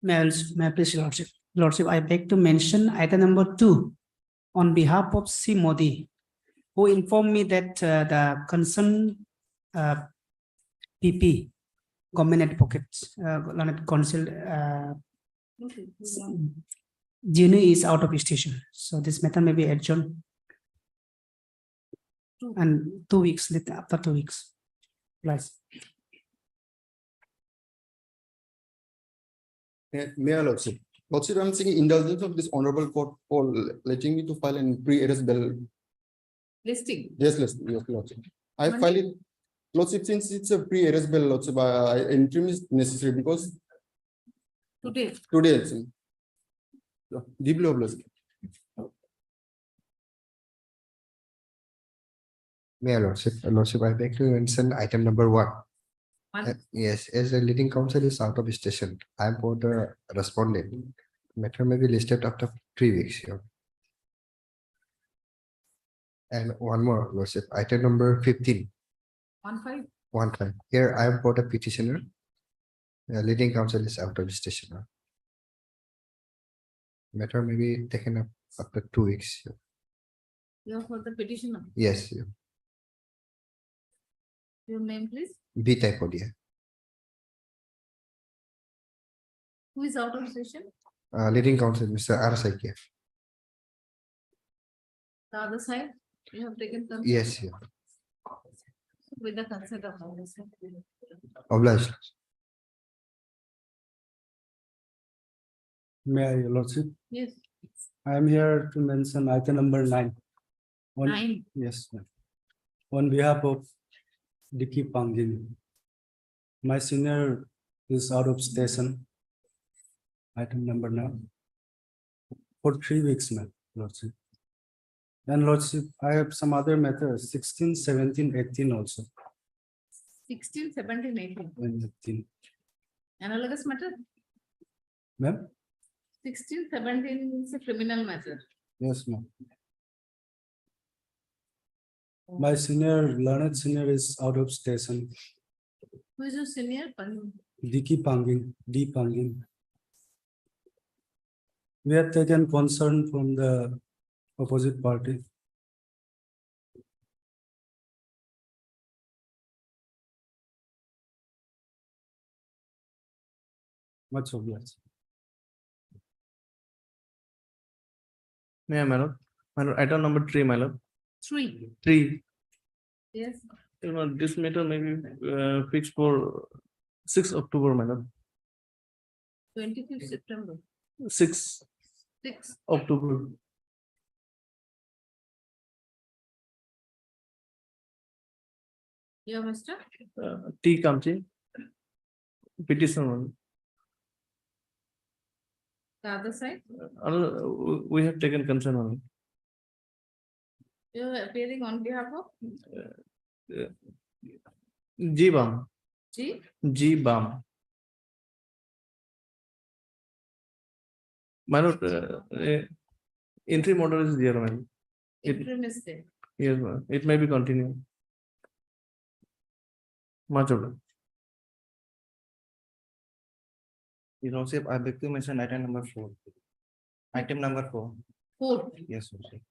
May I please, Lordship, I beg to mention item number 2 on behalf of C. Modi, who informed me that the concerned PP, Government Advocate, Learned Council, Jinu is out of station. So this matter may be adjourned. And 2 weeks later, after 2 weeks. Plus. May I, Lordship? Lordship, I'm seeking indulgence of this honorable court for letting me to file an pre-arrest bail. Listing. Yes, Lordship. I Monday? file it, Lordship, since it's a pre-arrest bail, Lordship, interim is necessary because Today. today, Lordship. Deeply obliged. May I, Lordship, I beg to mention item number 1. Yes, as the leading counsel is out of station, I am for the respondent. Matter may be listed after 3 weeks here. And one more, Lordship, item number 15. 1-5. 1 Here I am for the petitioner. The leading counsel is out of station. Matter may be taken up after 2 weeks. You are for the petitioner. Yes, Your name, please. B type audio. Who is out of session? Leading counsel, Mr. R. Saikia. The other side, you have taken consent. Yes, With the consent of other side. obliged. May I, Lordship? Yes, I am here to mention item number 9. 9. Yes, ma'am. On behalf of Dicky Pangin. My senior is out of station. Item number 9. For 3 weeks, ma'am, Lordship. And Lordship, I have some other matters, 16, 17, 18 also. 16, 17, 18. And 18. Analogous matter. Ma'am? 16, 17 is a criminal matter. Yes, ma'am. My senior, learned senior is out of station. Who is your senior? Dicky Pangin, D. Pangin. We have taken concern from the opposite party. Much obliged. May I, my lord? My lord, item number 3, my lord. 3. 3. Yes. This matter may be fixed for 6 October, my lord. 25th September. 6 6. October. You are Mr. T. Kamchi. Petition. The other side. We have taken concern on You are appearing on behalf of it. G. Bam. G. G. Bam. My lord, interim order is there, man. Interim is there. Yes, ma'am. It may be continued. Much obliged. Your Lordship, I beg to mention item number 4. Item number 4. 4. Yes, Lordship.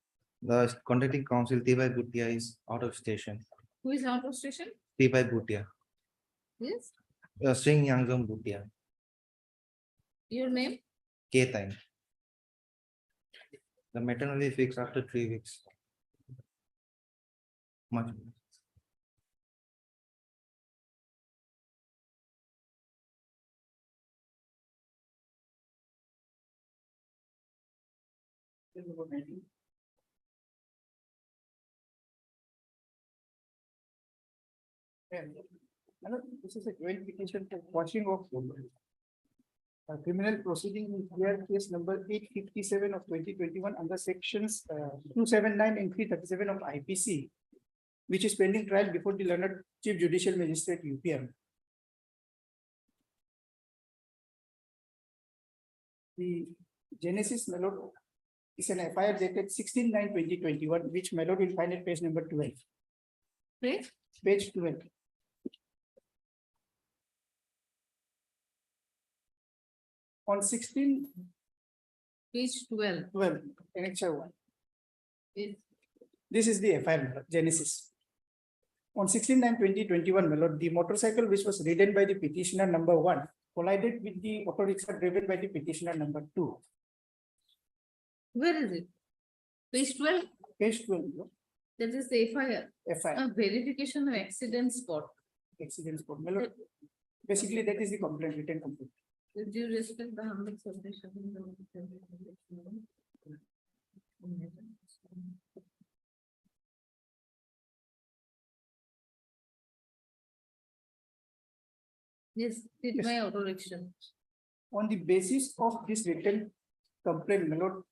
The contracting council T.Y. Bhutia is out of station. Who is out of station? T.Y. Bhutia. Yes. Singh Yanggam Bhutia. Your name? K time. The matter will be fixed after 3 weeks. Much. This is a joint petition for quashing of criminal proceeding in clear case number 857 of 2021 under sections 279 and 337 of IPC, which is pending trial before the learned Chief Judicial Magistrate UPM. The genesis, my lord, is an FIR dated 16/9/2021, which my lord will find at page number 12. Page? Page 12. On 16, Page 12. 12, annexure 1. Is This is the FIR genesis. On 16/9/2021, my lord, the motorcycle which was ridden by the petitioner number 1 collided with the auto rickshaw driven by the petitioner number 2. Where is it? Page 12, Page 12, my lord, that is the FIR, FIR, verification of accident spot. accident spot. My lord, basically that is the complaint, written complaint. With due respect, the humble submission. Yes, did Yes. my auto rickshaw. On the basis of this written complaint, my lord,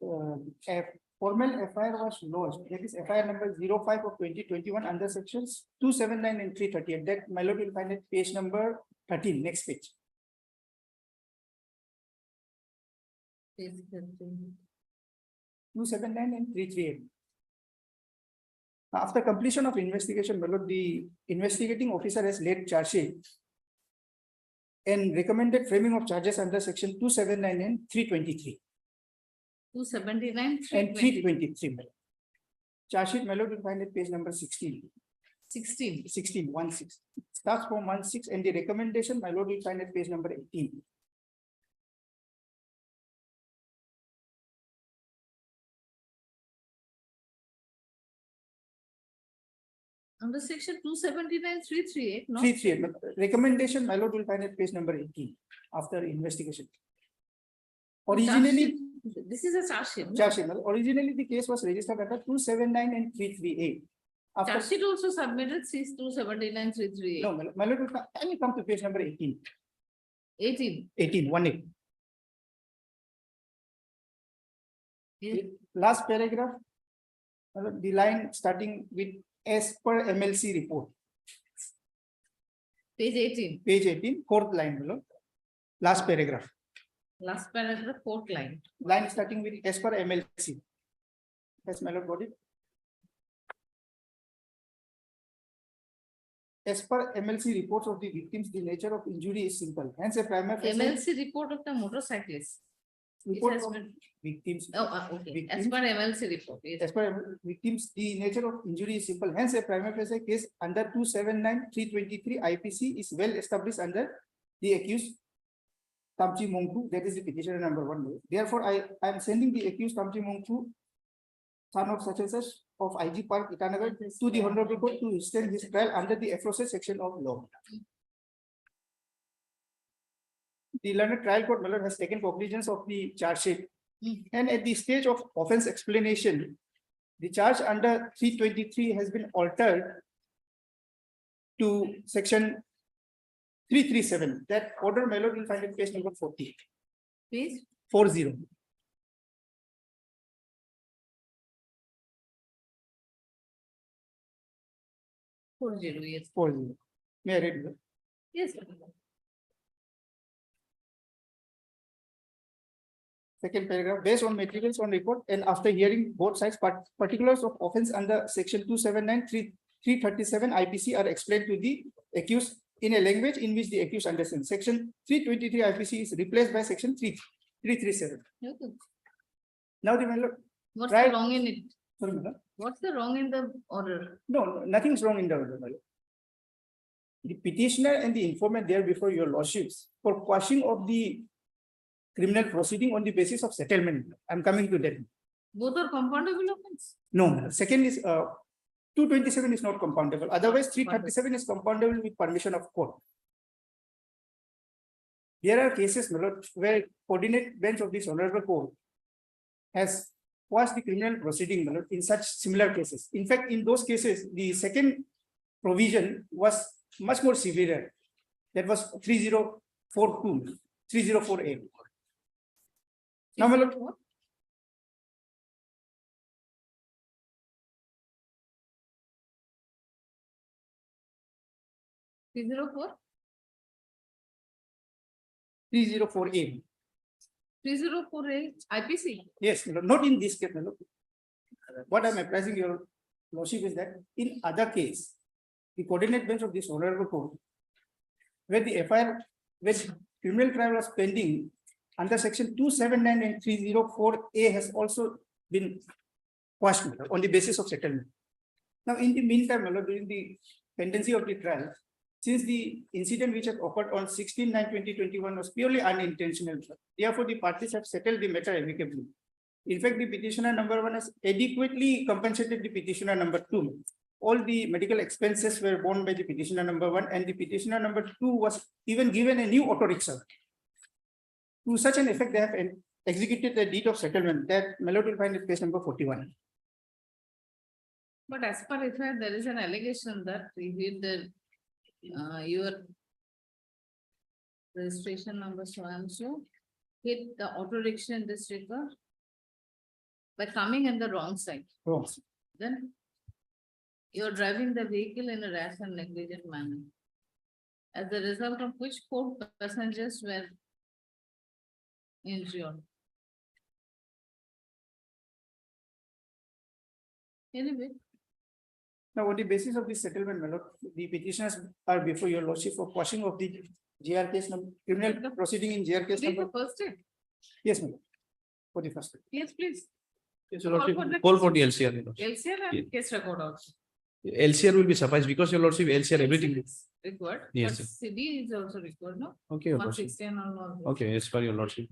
a formal FIR was lodged, that is FIR number 05 of 2021 under sections 279 and 338. That, my lord, will find at page number 13, next page. Page 13. 279 and 338. After completion of investigation, my lord, the investigating officer has laid charge sheet and recommended framing of charges under section 279 and 323 279, and 320, 323. my lord. Charge sheet, my lord, will find at page number 16. 16. 16, 16. Starts from 16 and the recommendation, my lord, will find at page number 18. Under section 279, 338, no? 338. Recommendation, my lord, will find at page number 18 after investigation. Originally, This is a charge sheet. no? charge sheet, my lord, originally the case was registered under 279 and 338. After, Charge sheet also submitted 279, 338. no, my lord, will can you come to page number 18, 18. 18, 18. Yes. Last paragraph, my lord, the line starting with as per MLC report, Page 18, page 18, fourth line, my lord. Last paragraph, last paragraph, fourth line. line starting with as per MLC. Yes, my lord, got it. As per MLC reports of the victims, the nature of injury is simple. Hence, a prima facie MLC report of the motorcyclist. It report has of been- victims. Oh, okay, as Victims. per MLC report, yes. As per victims, the nature of injury is simple. Hence, a prima facie case under 279, 323 IPC is well established under the accused Tamchi Mongku, that is the petitioner number 1. Therefore, I am sending the accused Tamchi Mongku, son of such and such of IG Park, Itanagar, to the Honorable Court to stand his trial under the aforesaid section of law. The learned trial court, my lord, has taken cognizance of the charge sheet. And at the stage of offense explanation, the charge under 323 has been altered to section 337. That order, my lord, will find in page number 40, Please, 40. yes. 40. May I read it? Yes. Second paragraph, based on materials on report and after hearing both sides, particulars of offense under section 279, 337 IPC are explained to the accused in a language in which the accused understands. Section 323 IPC is replaced by section 337. Okay. Now the, my lord, What's Right. the wrong in it? sorry, my lord. What's the wrong in the order? No, nothing's wrong in the order, my lord. The petitioner and the informant there before your lordships for quashing of the criminal proceeding on the basis of settlement. I'm coming to that. Both are compoundable offense. No, my lord. Second is 227 is not compoundable. Otherwise, 337 is compoundable with permission of court. There are cases, my lord, where coordinate bench of this honorable court has quashed the criminal proceeding, my lord, in such similar cases. In fact, in those cases, the second provision was much more severe. That was 3042, 3048. Now, my lord, What? Three zero four, 3048. 3048 IPC. Yes, my lord, not in this case, my lord. What I'm apprising your lordship is that in other case, the coordinate bench of this honorable court, where the FIR, where criminal trial was pending under section 279 and 304A has also been quashed on the basis of settlement. Now, in the meantime, my lord, during the pendency of the trial, since the incident which has occurred on 16/9/2021 was purely unintentional, therefore the parties have settled the matter amicably. In fact, the petitioner number 1 has adequately compensated the petitioner number 2. All the medical expenses were borne by the petitioner number 1, and the petitioner number 2 was even given a new auto rickshaw. To such an effect, they have executed the deed of settlement that my lord will find in page number 41. But as per FIR, there is an allegation that we hid the, your registration number so and so hit the auto rickshaw in this record by coming in the wrong side. Wrong. Then you're driving the vehicle in a rash and negligent manner. As a result of which 4 passengers were injured. Anyway, Now, on the basis of this settlement, my lord, the petitioners are before your lordship for quashing of the GR case number, criminal proceeding in GR case read number. the first aid. Yes, my lord. For the first. Yes, please. Yes, your lordship, Call for the call for the LCR. your lordship. LCR Yeah. and case record also. LCR will be suffice because your lordship LCR everything. LCR is required, Yes, but sir. CD is also required, no? Okay, your lordship. 160 and all. Okay, as per your lordship.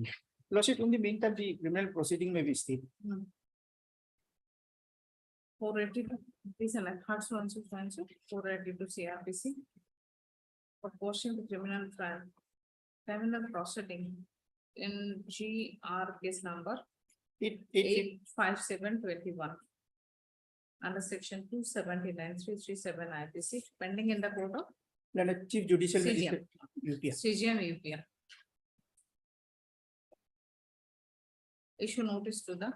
Lordship, in the meantime, the criminal proceeding may be stayed. 482, please select Hearts 482 CRPC. For quashing the criminal trial. Criminal proceeding in GR case number It 85721. Under section 279 IPC pending in the court of London Chief Judicial CJM. Magistrate, UP. CGM UPR. Issue notice to the.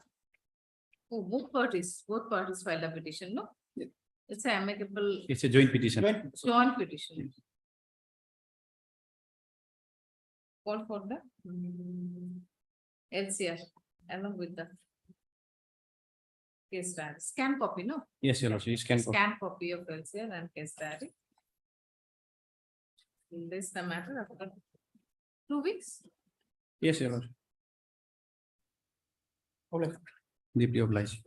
Oh, both parties filed a petition, no? Yeah. It's an amicable It's a joint petition. When- joint petition. Call for the LCR along with the case diary, scan copy, no? Yes, your lordship, it can. Scan copy of LCR and case diary. This the matter after 2 weeks. Yes, your lordship. All right. Deeply obliged.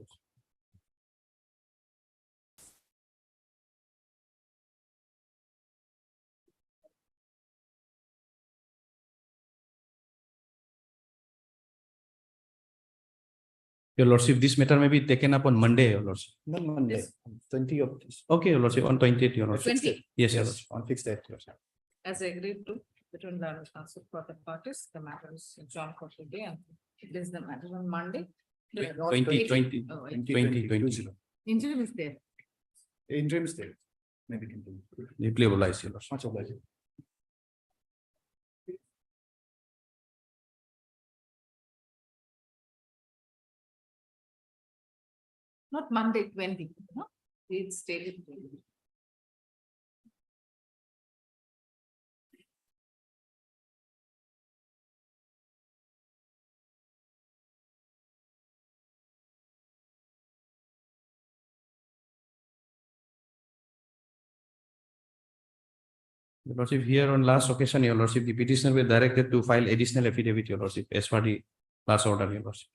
Your lordship, this matter may be taken up on Monday, your lordship. No, Monday, Yes. 20 of this. Okay, your lordship, on 20th, your lordship. 20, Yes, your lordship. On fixed date. Your Lordship. as agreed to between the council for the parties, the matter is adjourned for today and this is the matter on Monday. 2020. Oh, 2020. Interim is there. Interim stay. Maybe continue. Deeply obliged, your lordship. Much obliged. Not Monday 20, no? It's stated. 20. Your lordship, here on last occasion, your lordship, the petitioner were directed to file additional affidavit, your lordship, as per the last order, your lordship.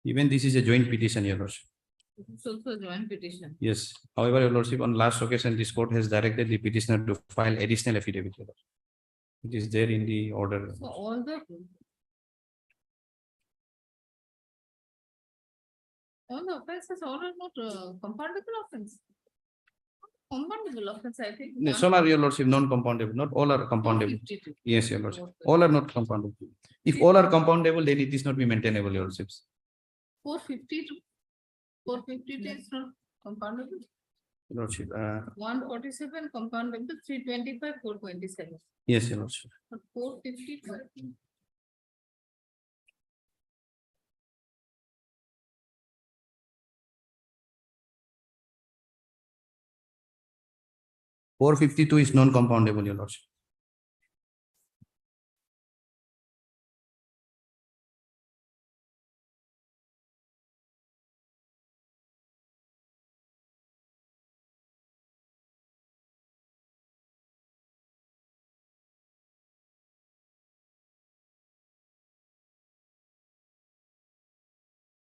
Even this is a joint petition, your lordship. It's also a joint petition. Yes, however, your lordship, on last occasion, this court has directed the petitioner to file additional affidavit, your lordship. It is there in the order. So all the. All the offenses all are not compoundable offense. Compoundable offense, I think. No, some are, your lordship, non-compoundable, not all are compoundable. 452. Yes, your lordship, all are not compoundable. If all are compoundable, then it is not be maintainable, your lordships. 452. 452 is not compoundable. Your lordship, 147 compoundable, 325, 427. yes, your lordship. But 452. Four 52 is non-compoundable, your lordship.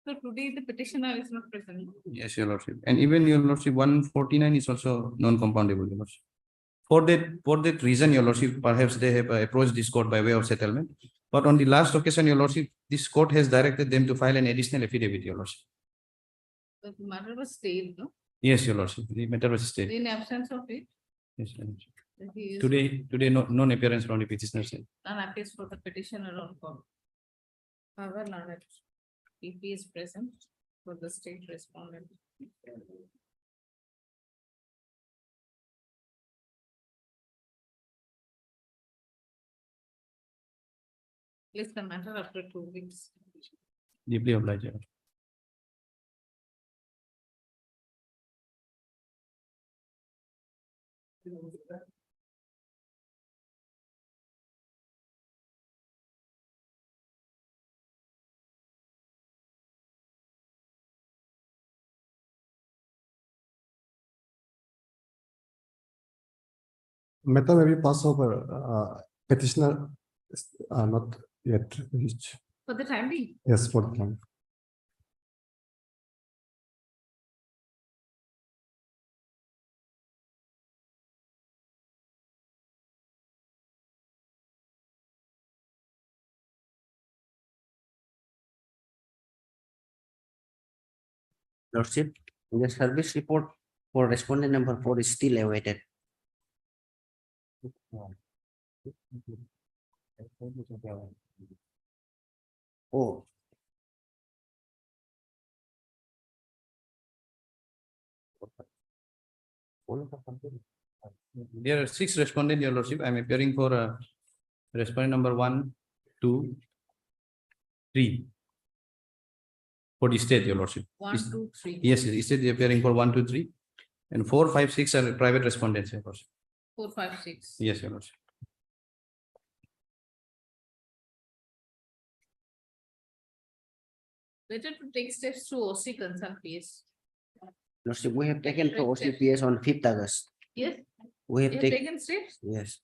So today the petitioner is not present. Yes, your lordship. And even your lordship, 149 is also non-compoundable, your lordship. For that reason, your lordship, perhaps they have approached this court by way of settlement. But on the last occasion, your lordship, this court has directed them to file an additional affidavit, your lordship. The matter was stayed, no? Yes, your lordship. The matter was stayed. In absence of it, Yes, your lordship. he is Today, no, non-appearance from the petitioner side. non-appears for the petitioner on call. However, Learned PP is present for the state respondent. Place the matter after 2 weeks. Deeply obliged, your lordship. Matter may be passed over, petitioner not yet reached. For the time being, Yes, for the time. Lordship, the service report for respondent number 4 is still awaited. Oh, There are 6 respondents, your lordship. I am appearing for respondent number 1, 2, 3. For the state, your lordship. 1, 2, 3. Yes, yes, state is appearing for 1, 2, 3. And 4, 5, 6 are private respondents, your lordship. 4, 5, 6. Yes, your lordship. Better to take steps to OC concern PS. Lordship, we have taken to OCPS on 5th August. Yes, We you have have taken, taken steps. yes.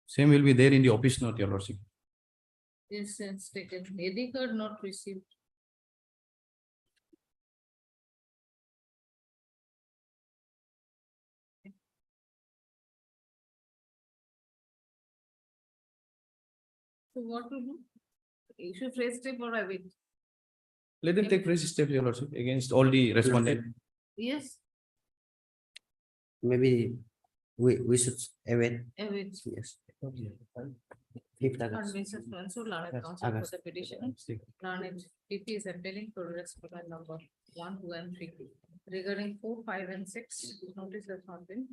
Same will be there in the office note, your lordship. Yes, it's taken. AD card not received. So what to do? Issue phrase step or I wait? Let them take fresh steps, your lordship, against all the respondents. Yes, Maybe we should await, I wait. yes. 5th August. Convinces so Learned counsel for the petition. Learned PP is appealing for respondent number 1, 2, and 3. Regarding 4, 5, and 6, notice has not been.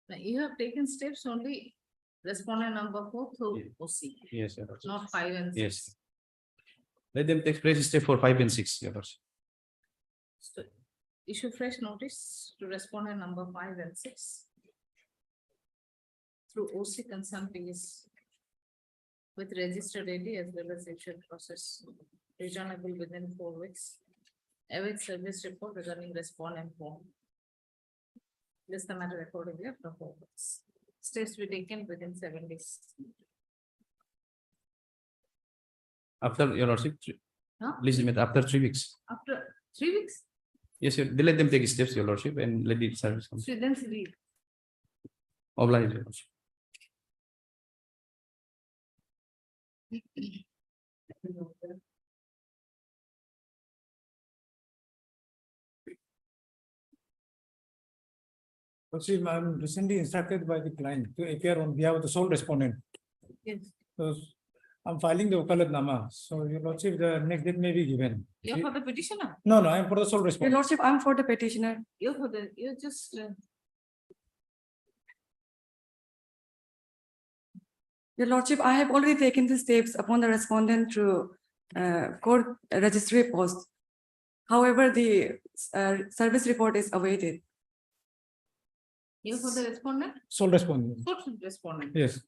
Now you have taken steps only respondent number 4 through OC, Yes, your lordship. not 5 and 6. Yes. Let them take fresh step for 5 and 6, your lordship. So issue fresh notice to respondent number 5 and 6. Through OC concern fees. With registered AD as well as actual process. Returnable within 4 weeks. Await service report regarding respondent form. List the matter accordingly after 4 weeks. Steps be taken within 7 days. After, your lordship, Huh? please limit after 3 weeks. After 3 weeks, Yes, they let them take steps, your lordship, and let the service come. students leave. Obliged, your lordship. See, I'm recently instructed by the client to appear on behalf of the sole respondent. Yes. So I'm filing the Wakalatnama. So your lordship, the next date may be given. You're for the petitioner. No, no, I'm for the sole Your respondent. lordship, I'm for the petitioner. You're for the, you're just. Your lordship, I have already taken the steps upon the respondent through court registry post. However, the service report is awaited. You're for the respondent? Sole respondent. Sole respondent. Yes.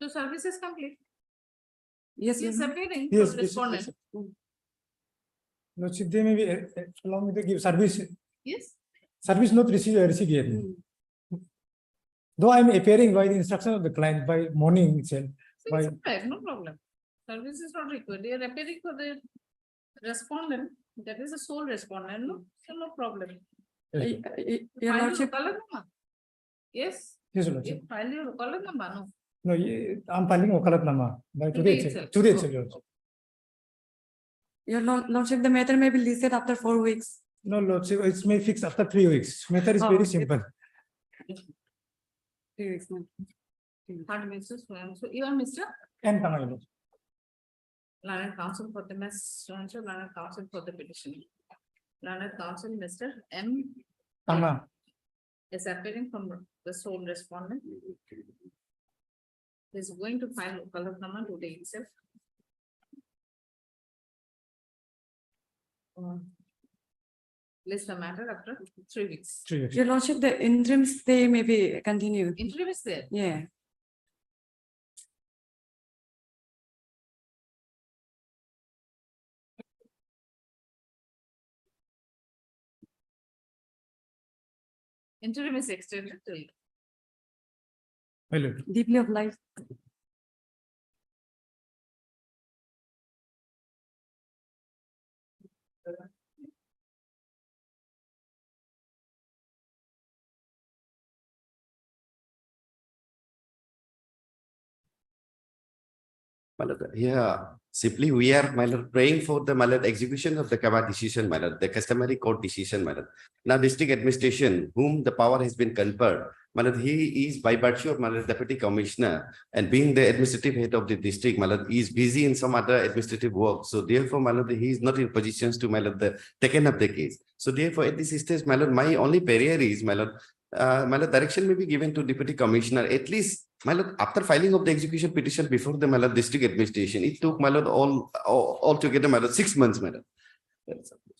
So service is complete. Yes, He is Your- appearing Yes, for yes, respondent. yes. Lordship, they may be allow me to give service, Yes, service not receive yet. Mm. Though I am appearing by the instruction of the client by morning itself. so By, it's okay, no problem. Service is not required. They are appearing for the respondent. That is the sole respondent, no, so no problem. Your File your lordship, Wakalatnama. Yes, yes, you Lordship. file your Wakalatnama, no. No, I am filing Wakalatnama by Today today itself. itself. Today itself, Your Lordship. your lordship, the matter may be listed after 4 weeks. No, Lordship, it's may fix after 3 weeks. Matter is Oh, very okay. simple. 3 weeks, no. Third basis, so you are Mr. And Tanga, Your Lordship. Learned counsel for the mess, learned counsel for the petition. Learned counsel, Mr. M Tanga. is appearing from the sole respondent. He is going to file Wakalatnama today itself. List the matter after 3 weeks. 3 weeks. Your lordship, the interim stay may be continued. Interim is there. Yeah. Interim is extended till My lord. Deeply obliged. My lord, yeah, simply we are, my lord, praying for the, my lord, execution of the Kaba decision, my lord, the customary court decision, my lord. Now district administration, whom the power has been conferred, my lord, he is by virtue of, my lord, deputy commissioner and being the administrative head of the district, my lord, he is busy in some other administrative work. So therefore, my lord, he is not in positions to, my lord, taken up the case. So therefore, at this stage, my lord, my only prayer is, my lord, direction may be given to deputy commissioner, at least, my lord, after filing of the execution petition before the, my lord, district administration, it took, my lord, all together, my lord, 6 months, my lord.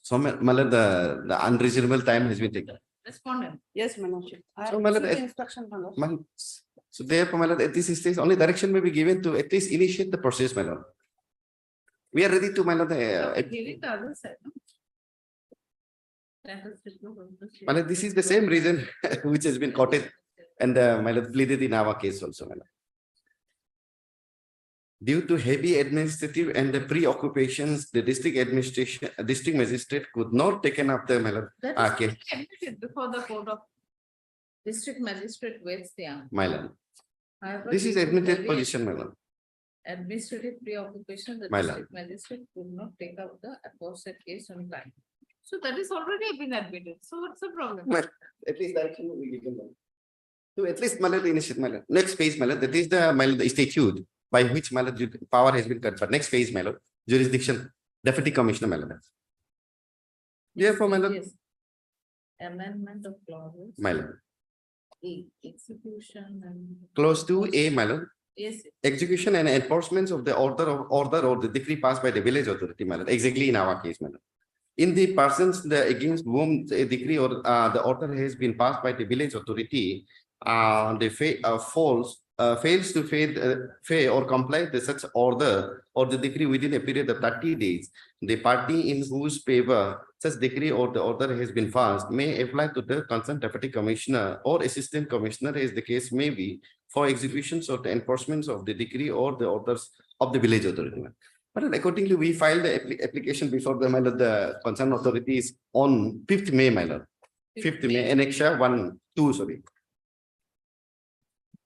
So, my lord, the unreasonable time has been taken. respondent. Yes, my lordship. So, my lord, Instruction, my lord. so therefore, my lord, at this stage, only direction may be given to at least initiate the process, my lord. We are ready to, my lord, Giving the other side, no? That is the blue one, this my lord, this is the same reason which has been quoted and, my lord, pleaded in our case also, my lord. Due to heavy administrative and the preoccupations, the district administration, district magistrate could not taken up the, my lord, That okay. is admitted before the court of district magistrate waits the answer. My lord. However, This is due to admitted heavy position, my lord. Administrative preoccupation, the My lord. district magistrate could not take up the aforesaid case on time. So that is already been admitted. So what's the problem? Well, at least direction will be given. So at least, my lord, initiate, my lord. Next phase, my lord, that is the, my lord, the statute by which, my lord, power has been conferred. Next phase, my lord, jurisdiction, deputy commissioner, my lord. Therefore, my lord, Yes. Amendment of clauses. my lord. Execution and. Close to A, my lord. Yes, Execution and enforcement of the order or the decree passed by the village authority, my lord, exactly in our case, my lord. In the persons against whom a decree or the order has been passed by the village authority, they fails to pay or comply with such order or the decree within a period of 30 days, the party in whose favor such decree or the order has been passed may apply to the concerned deputy commissioner or assistant commissioner, as the case may be, for executions or the enforcements of the decree or the orders of the village authority. But accordingly, we filed the application before the, my lord, the concerned authorities on 5th May, my lord. 5th May, annexure 2, sorry.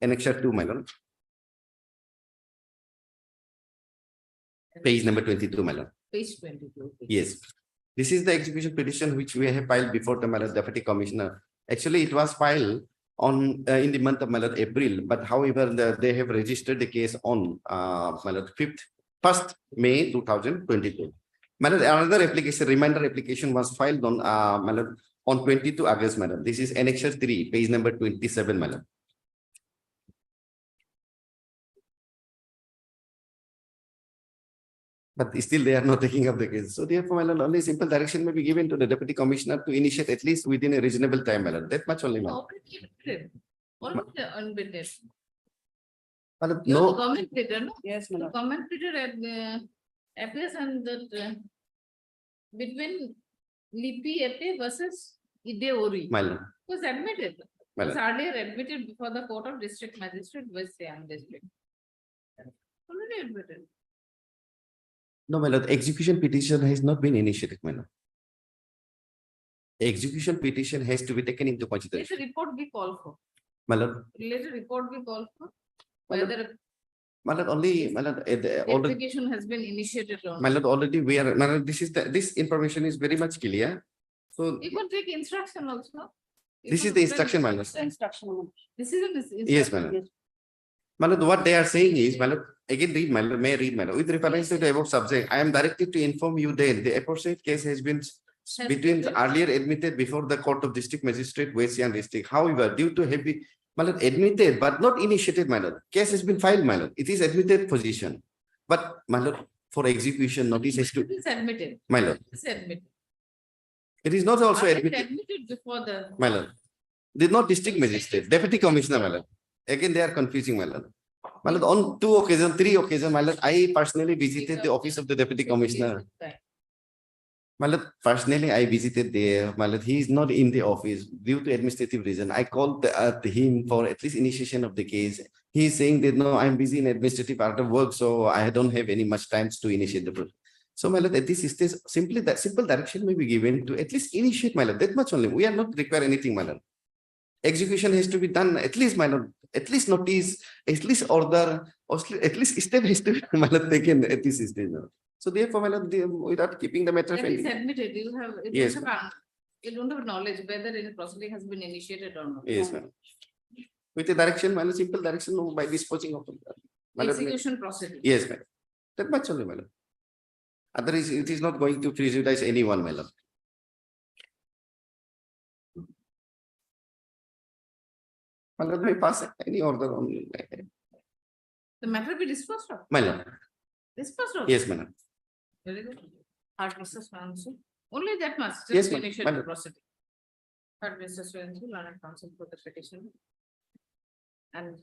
Annexure 2, my lord. Page number 22, my lord. page 22. Yes. This is the execution petition which we have filed before the, my lord, deputy commissioner. Actually, it was filed on in the month of, my lord, April, but however, they have registered the case on my lord, 1st May 2022. My lord, another application, reminder application was filed on my lord, on 22 August, madam. This is annexure 3, page number 27, madam. But still they are not taking up the case. So therefore, my lord, only simple direction may be given to the deputy commissioner to initiate at least within a reasonable time, my lord. That much only, my lord. Already admitted. Already unbidden. Madam, You're the no, government pleader, no? Yes, my The lord. comment pleader appears and that between Lipi Ete versus Ide Ori my lord, was admitted. my Was lord. earlier admitted before the Court of District Magistrate West Siam District. Already admitted. No, my lord, execution petition has not been initiated, my lord. Execution petition has to be taken into Let consideration, a report be called for. my lord. Let a report be called for. My lord, Whether my lord, only, my lord, already, execution has been initiated or my not. lord, already we are, my lord, this information is very much clear. So You could take instruction also. You this is could the tell- instruction, my lord. Instruction. Decision is. Yes, my instruction. lord. My lord, what they are saying is, my lord, again, read, my lord, may I read, my lord, with reference to the above subject, I am directed to inform you that the aforesaid case has been between the been- earlier admitted before the Court of District Magistrate, West Siam District. However, due to heavy, my lord, admitted but not initiated, my lord, case has been filed, my lord. It is admitted position. But, my lord, for execution notice has to, It is admitted. my lord, It's admitted. it is not also It admitted, admitted before the. my lord. Did not district magistrate, deputy commissioner, my lord. Again, they are confusing, my lord. My lord, on 2 occasions, 3 occasions, my lord, I personally visited the office of the deputy commissioner. My lord, personally, I visited there. My lord, he is not in the office due to administrative reason. I called him for at least initiation of the case. He is saying that, no, I'm busy in administrative part of work, so I don't have any much time to initiate the process. So, my lord, at this stage, simply that simple direction may be given to at least initiate, my lord, that much only. We are not require anything, my lord. Execution has to be done, at least, my lord, at least notice, at least order, or at least step has to be, my lord, taken at this stage now. So therefore, my lord, without keeping the matter. That is pending. admitted, you have, Yes, you don't have knowledge whether any proceeding has been initiated or not. Yes, ma'am. With a direction, my lord, simple direction by disposing of. my lord, Execution proceeding. Yes, ma'am. That much only, my lord. Otherwise, it is not going to prejudice anyone, my lord. My lord, may pass any order on, The matter be disposed of. my lord. Disposed of. Yes, madam. Very good. Hard process counsel. Only that much. Yes, Just ma'am. initiate Madam. the proceeding. Hard process counsel, learned counsel for the petition. And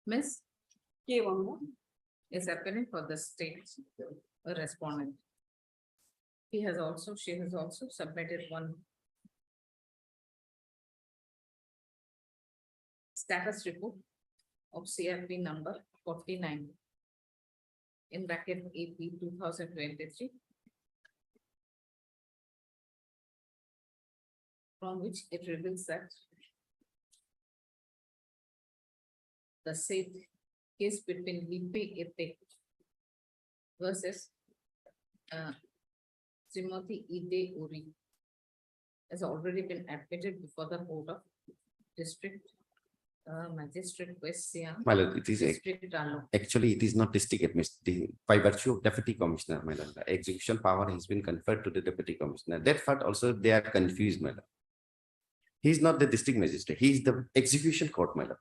Miss is appearing for the state respondent. She has also submitted one status report of CRP number 49 in bracket AP 2023, from which it reveals that the said case between Lipe Ete versus Timothy Ide Uri has already been admitted before the Court of District Magistrate West Siam. My lord, it is District Alok. actually, it is not district administrative by virtue of deputy commissioner, my lord. The execution power has been conferred to the deputy commissioner. That part also they are confused, my lord. He is not the district magistrate. He is the execution court, my lord.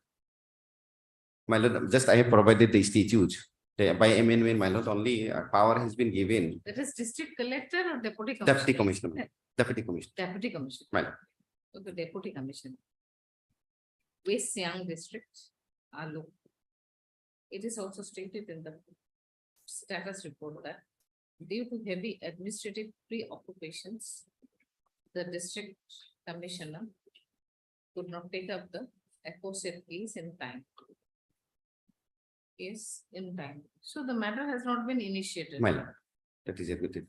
My lord, just I have provided the statute. By amendment, my lord, only power has been given. That is district collector or deputy commissioner? Deputy commissioner, deputy commissioner, Deputy commissioner. my lord. So the deputy commissioner. West Siang district, Alok. It is also stated in the status report that due to heavy administrative preoccupations, the district commissioner could not take up the aforesaid case in time. Is in time. So the matter has not been initiated. My lord, that is admitted.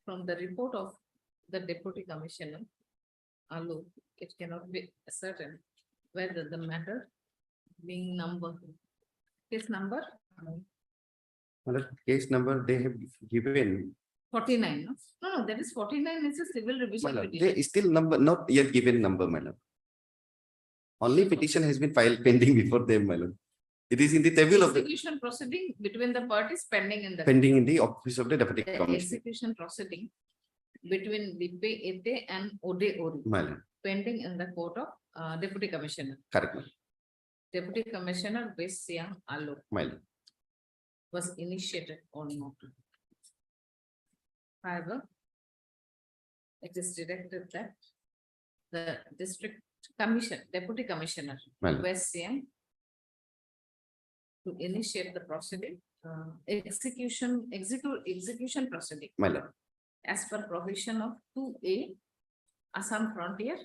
From the report of the deputy commissioner, Alok, it cannot be certain whether the matter being case number My lord, case number they have given, 49, no? No, that is 49 is a civil my revision lord, petition. they still number, not yet given number, my lord. Only petition has been filed pending before them, my lord. It is in the table of the Execution proceeding between the parties pending in the. pending in the office of the deputy The commissioner, execution proceeding between Lipe Ete and Ode Ori my lord. pending in the court of deputy commissioner. Correct, my lord. Deputy Commissioner West Siang Alok My lord. was initiated or not. However, it is directed that the district commission, deputy commissioner My lord. West Siang to initiate the proceeding, execution proceeding my lord. as per provision of 2A Assam Frontier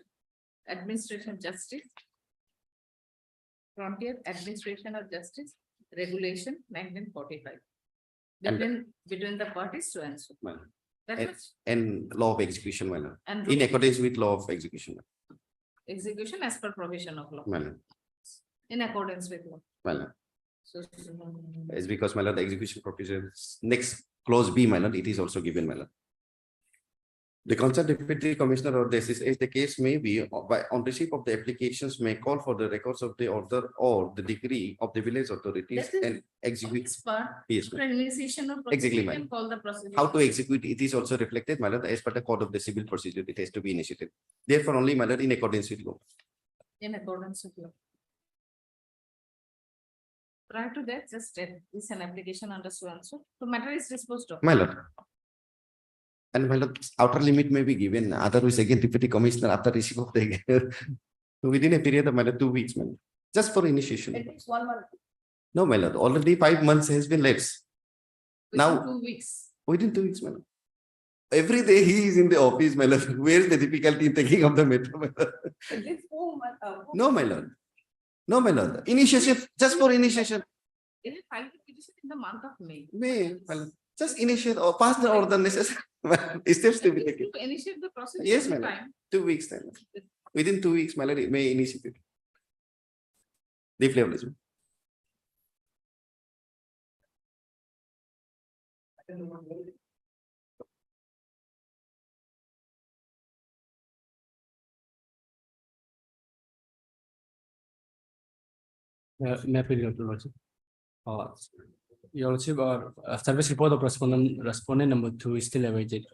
Administration Justice. Frontier Administration of Justice Regulation 1945. And- Between the parties to answer. My lord. That much. And law of execution, my lord. And In accordance with law of execution, execution as per provision of law, my lord. in accordance with law. My lord. So. It's because, my lord, the execution provisions, next clause B, my lord, it is also given, my lord. The concerned deputy commissioner or the assistant, as the case may be, on receipt of the applications may call for the records of the order or the decree of the village authorities That is- and execute. Next part, Yes, ma'am. initiation of. Exactly, procedure ma'am. and call the procedure. How to execute, it is also reflected, my lord, as per the code of the civil procedure, it has to be initiated. Therefore, only, my lord, in accordance with law. In accordance with law. Prior to that, just is an application under so and so, the matter is disposed of. My lord. And my lord, outer limit may be given, otherwise again deputy commissioner after receipt of the within a period of, my lord, 2 weeks, my lord, just for initiation. At least 1 month. No, my lord, already 5 months has been lapsed. Within Now- 2 weeks. Within 2 weeks, my lord. Every day he is in the office, my lord. Where is the difficulty in taking of the matter, my lord? At least 4 months. No, my lord. No, my lord. Initiation, just for initiation. They have filed the petition in the month of May. May, my lord. Just initiate or pass the order necessary. Steps to be taken. To initiate the process. Yes, every madam. time. 2 weeks time. Within 2 weeks, my lord, it may initiate it. Deeply obliged. May I plead your lordship? Your lordship, service report of respondent number 2 is still awaited.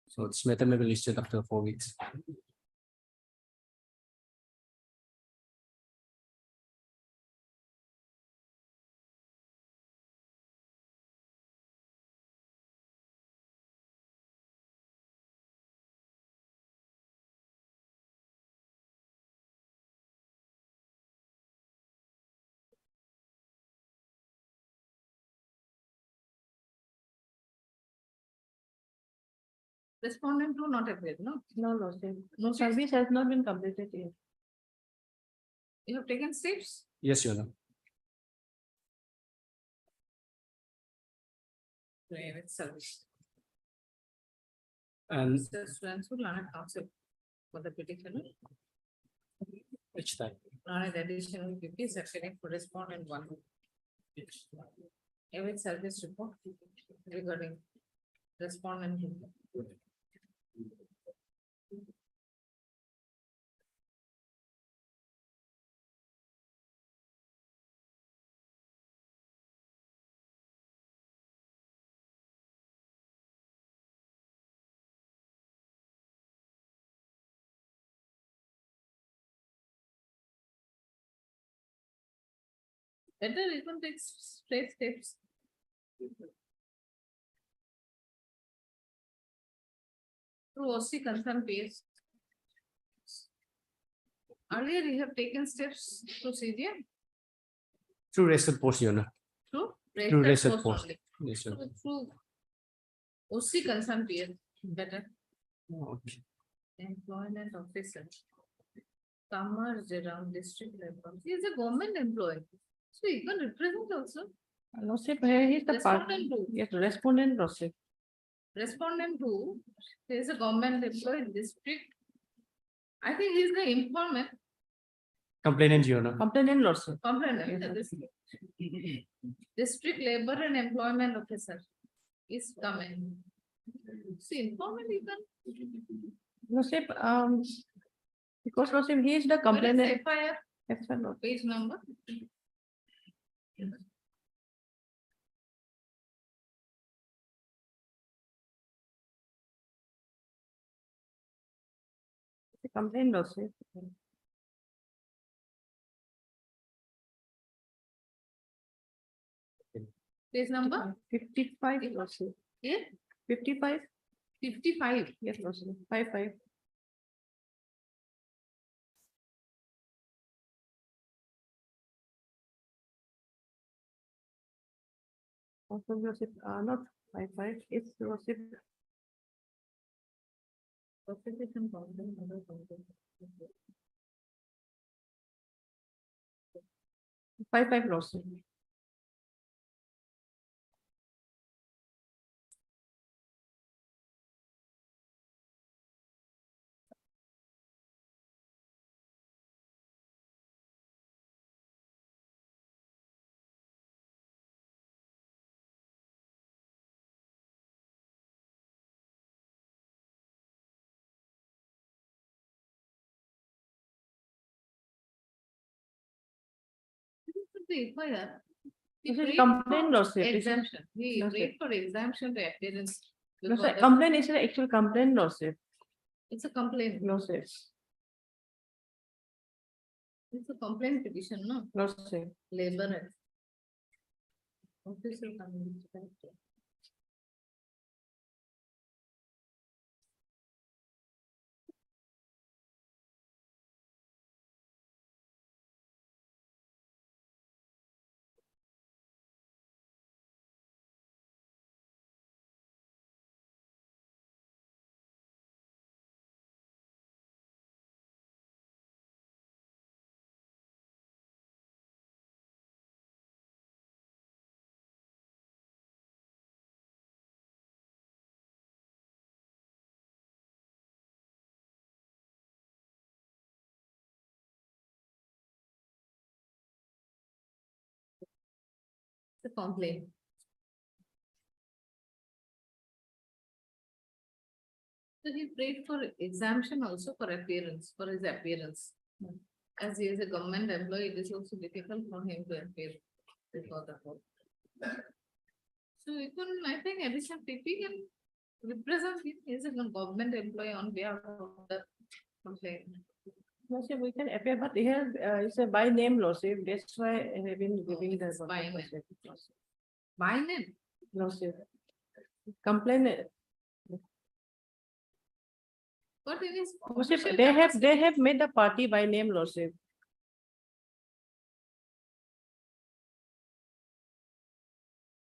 So this matter may be listed after 4 weeks. Respondent to not appear, no? No, Lordship. No service. Service has not been completed yet. You have taken steps. Yes, Your Honor. Private service. And Transfer Learned Council for the petitioner. each time. Learned additional duties according to respondent 1. Await service report regarding respondent. 2. Better you can take straight steps. Through OC concern base. Earlier you have taken steps to CGM, Through rested post, Your Honor. to Through raise rested that post. post only. Yes, Your Honor. Through OC concern peer, better Okay. employment officer. Kamar Jairam district level, he is a government employee, so he can represent also. Lordship, here is the part. Respondent 2. Yes, respondent, Lordship. Respondent 2, he is a government employee district. I think he is the informant, Complainant, Your Honor. Complainant, Lordship. complainant, district labor and employment officer is coming. See, informant you can. Lordship, because Lordship, he is the Where is complainant. FIR Yes, sir, Lord. page number? The complaint, Lordship. Page number? 55, Lordship. Yeah, 55, 55. yes, Lordship. 55. Also, Lordship, not 55, it's Lordship. Constitution complaint, other complaint. 55 Lordship. The FIR. He This is prayed complaint, for Lordship. This is- Exemption, he Lordship. prayed for exemption to appearance. No, before sir, the- complaint is an actual complaint, Lordship. It's a complaint, Lordship, it's a complaint petition, no, Lordship. labor. Act. Official complaint. It's a complaint. So he prayed for exemption also for appearance, for his appearance. As he is a government employee, it is also difficult for him to appear before the court. So you can, I think, additional PP can represent him, he is a government employee on behalf of the complaint. Lordship, we can appear, but here it's a by name, Lordship. That's why I have been giving the. it's by name. By name, Lordship. Complaint. but in his. Lordship, official they capacity- have made the party by name, Lordship.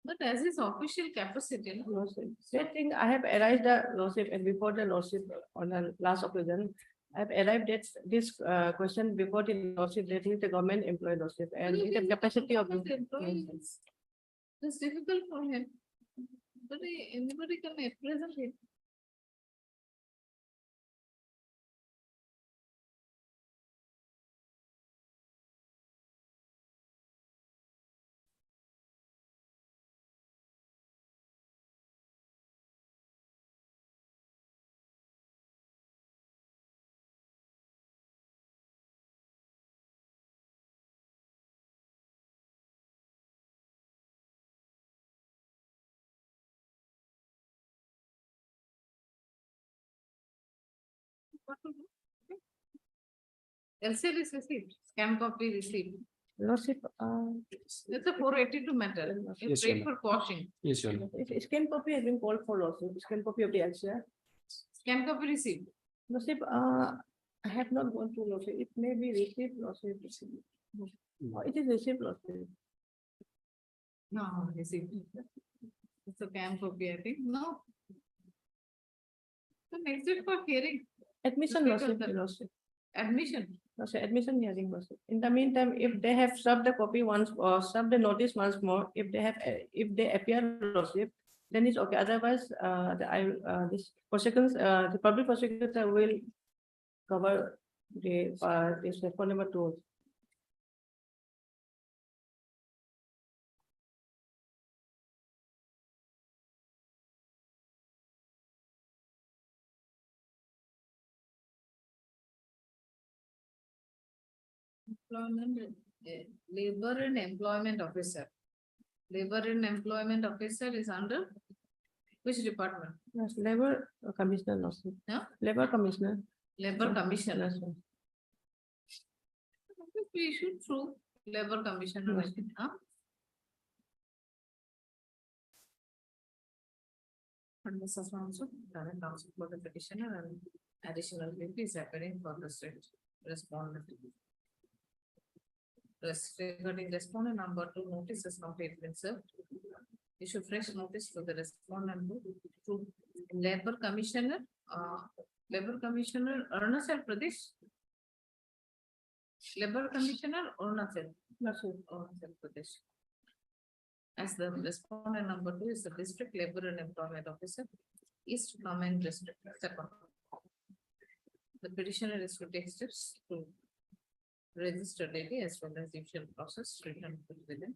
But as his official capacity, no? Lordship. Same thing, I have arrived the Lordship and before the Lordship on the last occasion. I have arrived at this question before the Lordship, that he is the government employee, Lordship, and But in the he is capacity of. government employee, it's difficult for him. But anybody can represent him. What to do? LCL is received, scan copy received. Lordship, It's a 482 matter. You Yes, paid Your for quashing. Yes, Your Honor. scan copy has been called for Lordship, scan copy of the LCR. Scan copy received. Lordship, I have not gone through Lordship, it may be received, Lordship. Oh, it is received, Lordship. No, received. It's a scan copy, I think. No. So next week for hearing, Admission, Because Lordship, the- Lordship. admission. Lordship, admission hearing, Lordship. In the meantime, if they have served the copy once or served the notice once more, if they have, if they appear, Lordship, then it's okay. Otherwise, this prosecutors, the public prosecutor will cover this phone number 2. Employment, labor and employment officer. Labor and employment officer is under which department? Yes, labor commissioner, Lordship. Yeah? Labor commissioner. Labor commissioner. Yes, sir. I think we should through labor commissioner, I think, huh? And this is also current counsel for the petitioner and additional duty is appearing for the state respondent. Regarding respondent number 2, notice has not yet been served. issue fresh notice to the respondent to Labor Commissioner, Arunachal Pradesh. Labor Commissioner Arunachal Pradesh. As the respondent number 2 is the District Labor and Employment Officer, East Command District. Second. The petitioner is to take steps to register lady as well as usual process written within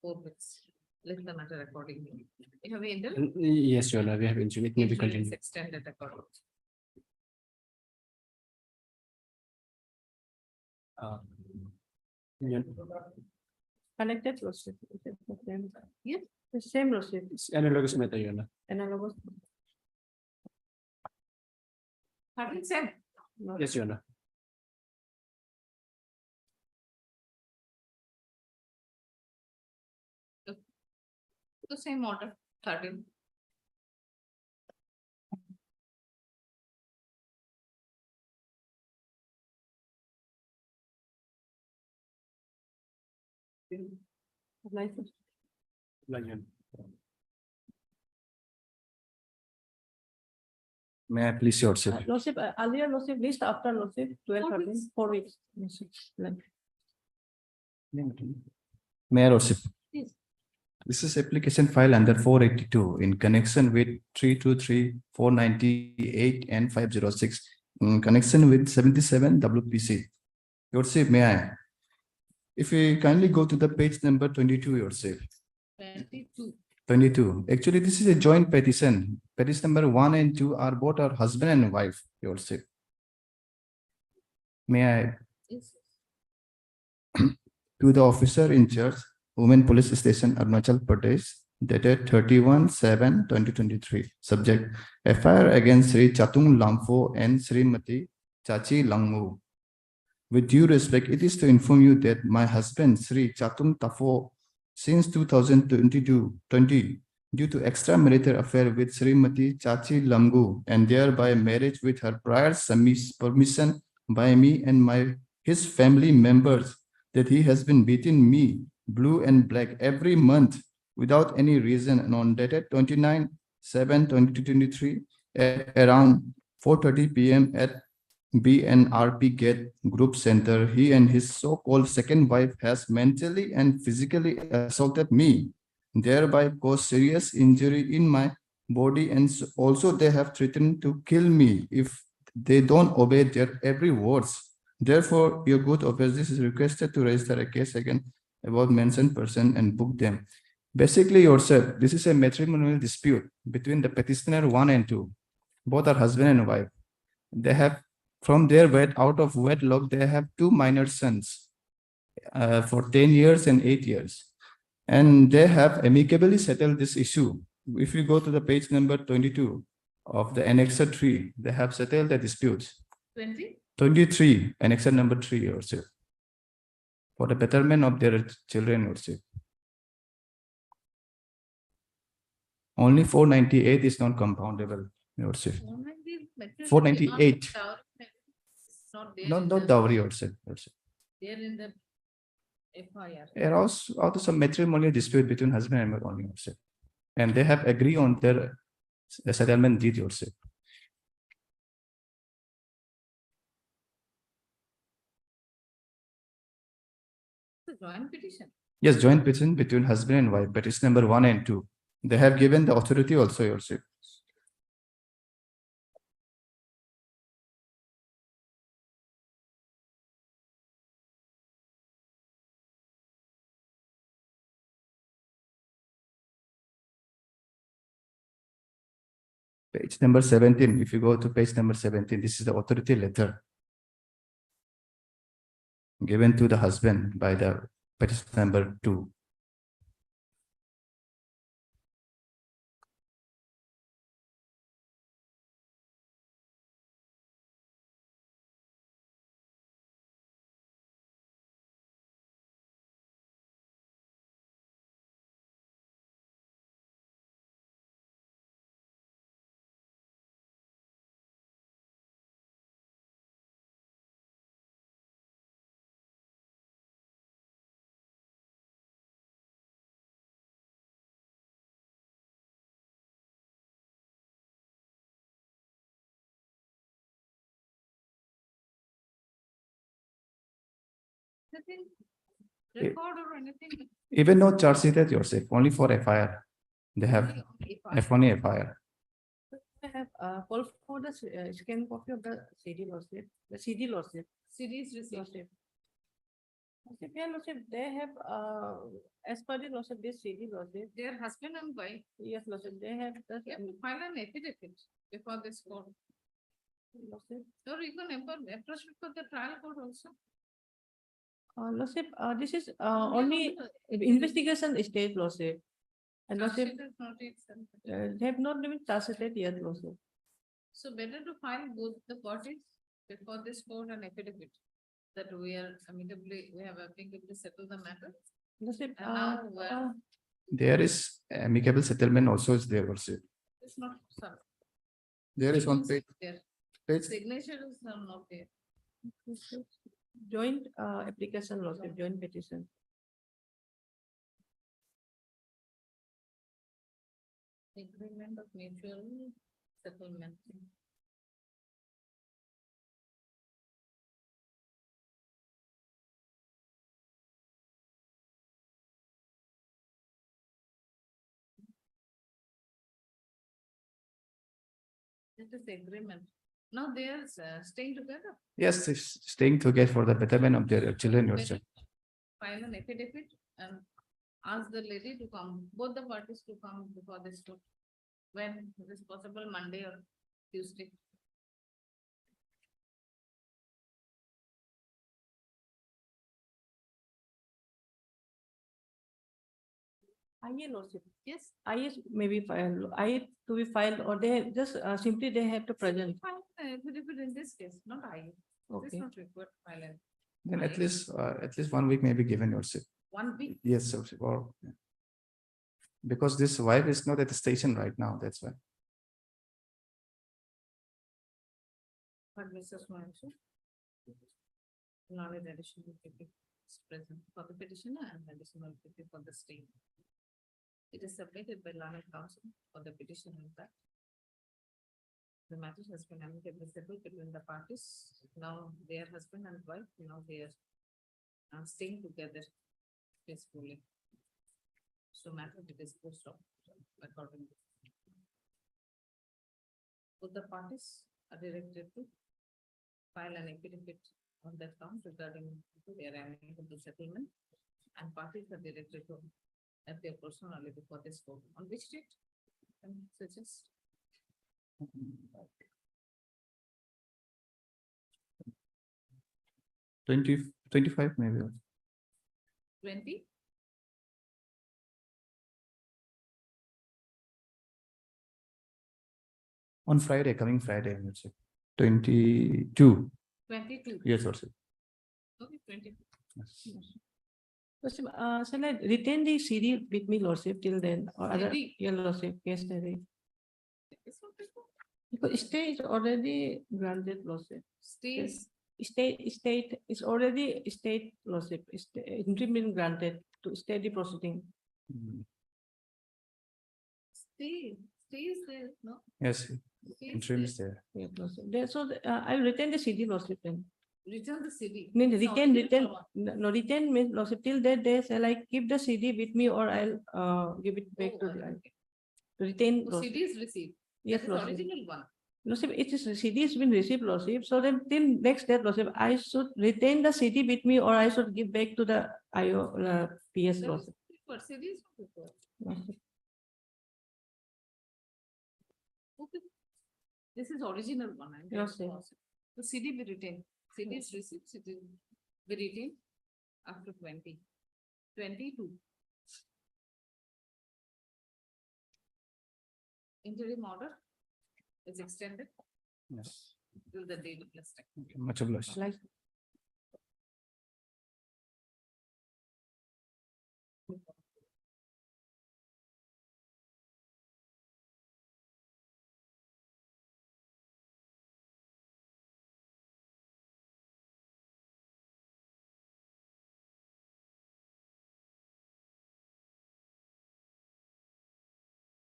4 weeks. Let the matter accordingly. You have ended? Yes, Your Honor, we have injured. It may be Injury is continued. extended accordingly. Connected lawsuit. Is it the same? Yes. The same lawsuit, It's analogous matter, Your Honor. analogous. Having said, No. Yes, Your Honor. the same order, 13. License. May I please yourself? Lordship, earlier lordship list after lordship 12, 4 13, weeks. 4 weeks. Lordship, like, May I lordship? Yes. This is application file under 482 in connection with 323, 498 and 506 in connection with 77 WPC. Yourself, may I? If we kindly go to the page number 22, yourself. 22. 22. Actually, this is a joint petition. Petition number 1 and 2 are both our husband and wife, yourself. May I? Yes. To the officer in charge, Women Police Station, Arunachal Pradesh, dated 31/7/2023. Subject: FIR against Sri Chatung Lampho and Srimati Chachi Langmu. With due respect, it is to inform you that my husband, Sri Chatung Tafo, since 2020, due to extramarital affair with Srimati Chachi Lamgu and thereby marriage with her prior permission by me and his family members, that he has been beating me blue and black every month without any reason, and on dated 29/7/2023 at around 4:30 p.m. at BNRP Gate Group Center, he and his so-called second wife has mentally and physically assaulted me, thereby caused serious injury in my body, and also they have threatened to kill me if they don't obey their every words. Therefore, your good office is requested to register a case against about mentioned person and book them. Basically, yourself, this is a matrimonial dispute between the petitioner 1 and 2. Both are husband and wife. They have, from their out of wedlock, they have 2 minor sons for 10 years and 8 years. And they have amicably settled this issue. If you go to the page number 22 of the annexer 3, they have settled the disputes. 23, annexer number 3 yourself. For the betterment of their children yourself. Only 498 is not compoundable yourself. 498. Not dowry yourself. There in the FIR. There also some matrimonial dispute between husband and wife only yourself. And they have agreed on their settlement deed yourself. It's a joint petition. Yes, joint petition between husband and wife, petition number 1 and 2. They have given the authority also yourself. Page number 17, if you go to page number 17, this is the authority letter given to the husband by the petition number 2. Nothing. Eh, Record or anything. Even no charge sheet yourself, only for FIR. They have F1 FIR. I have call for the scan copy of the CD lordship, the CD lordship. Cities received. Lordship. Lordship, yeah, lordship, they have as per the lordship, this CD lordship, Their husband and wife, yes, lordship, they have the you have to file an affidavit before this court. lordship. Or you can approach for the trial court also. Lordship, this is Only only on the- investigation stage lordship. And Charge lordship, sheet is not yet sent. they have not been translated yet lordship. So better to file both the parties before this court and affidavit. That we are amicably, we have amicably settled the matter. Lordship, And now where There is amicable settlement also is there also. it's not, sorry. There is one page, There, page signatures are not there. joint application lordship, joint petition. Agreement of mutual settlement. It is agreement. Now they are staying together. yes, it's staying together for the betterment of their children yourself. File an affidavit and ask the lady to come, both the parties to come before this court. When it is possible, Monday or Tuesday. IA lordship, Yes. IS maybe filed, I to be filed, or they just simply they have to present. File an affidavit in this case, not I. It is Okay. not required to file an Then at least 1 week may be given yourself. 1 week. Yes, sir, or. Because this wife is not at the station right now, that's why. But Mrs. Manchu. Knowledge additional PP is present for the petitioner and additional PP for the state. It is submitted by learned counsel for the petition in fact. The matter has been amicably settled between the parties. Now their husband and wife, now they are staying together peacefully. So matter to dispose of accordingly. Both the parties are directed to file an affidavit on that count regarding their amicable settlement. And parties are directed to appear personally before this court. On which date? Can you suggest? 25 maybe. 20? On Friday, coming Friday, I would say. 22. 22. Yes, also. Okay, 22. Lordship, shall I retain the CD with me lordship till then, or other, CD? yeah, lordship, yes, Terry. It's not required. Because stay is already granted lordship. Stays, State is already state lordship, interim been granted to stay the proceeding. Mm, stays there, no? Yes, Stays interim there. is there. Yeah, lordship. There, so I'll retain the CD lordship then. Return the CD. Mean It's retain, original one. no, retain means lordship till that day, shall I keep the CD with me or I'll give it back to Oh, the, okay. retain. So lordship. CD is received. Yes, That is lordship. original one. Lordship, it is CD has been received, lordship. So then till next date, lordship, I should retain the CD with me or I should give back to the PS That is lordship. required. CD is not required. Lordship. Okay. This is original one. I'm Yes, just sir. pausing. The CD be retained. CD is received, CD be retained after 20. 22. Interim order is extended Yes. till the date of listing. Okay, much obliged. Like,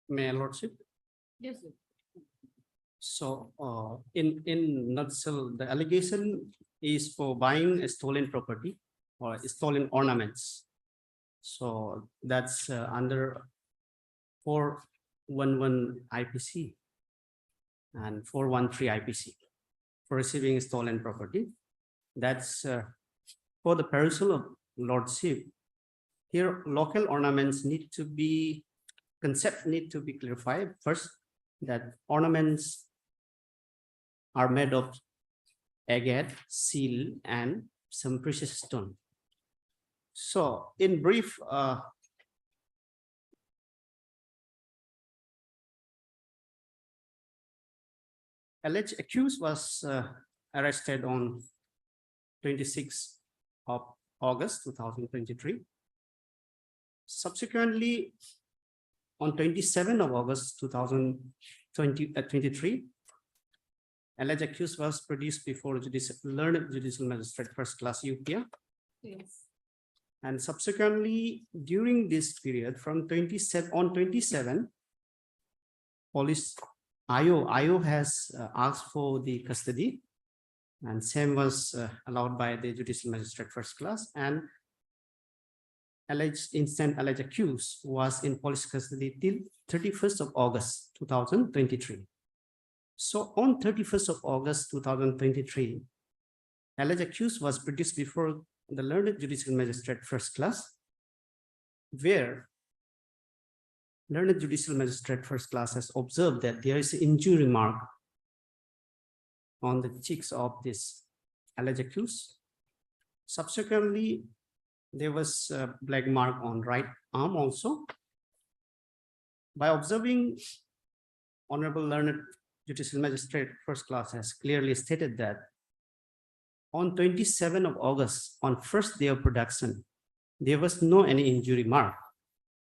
May lordship. Yes, sir. So, in nutshell, the allegation is for buying a stolen property or stolen ornaments. So that's under 411 IPC and 413 IPC for receiving stolen property. That's for the perusal of lordship. Here, local ornaments need to be, concept need to be clarified. First, that ornaments are made of agate, seal, and some precious stone. So in brief, alleged accused was arrested on 26th of August 2023. Subsequently, on 27th of August 2023, alleged accused was produced before learned judicial magistrate first class UPIA. Yes. And subsequently, during this period from 27, police IO has asked for the custody, and same was allowed by the judicial magistrate first class, and alleged accused was in police custody till 31st of August 2023. So on 31st of August 2023, alleged accused was produced before the learned judicial magistrate first class, where learned judicial magistrate first class has observed that there is an injury mark on the cheeks of this alleged accused. Subsequently, there was a black mark on right arm also. By observing, Honorable Learned Judicial Magistrate first class has clearly stated that on 27th of August, on first day of production, there was no any injury mark.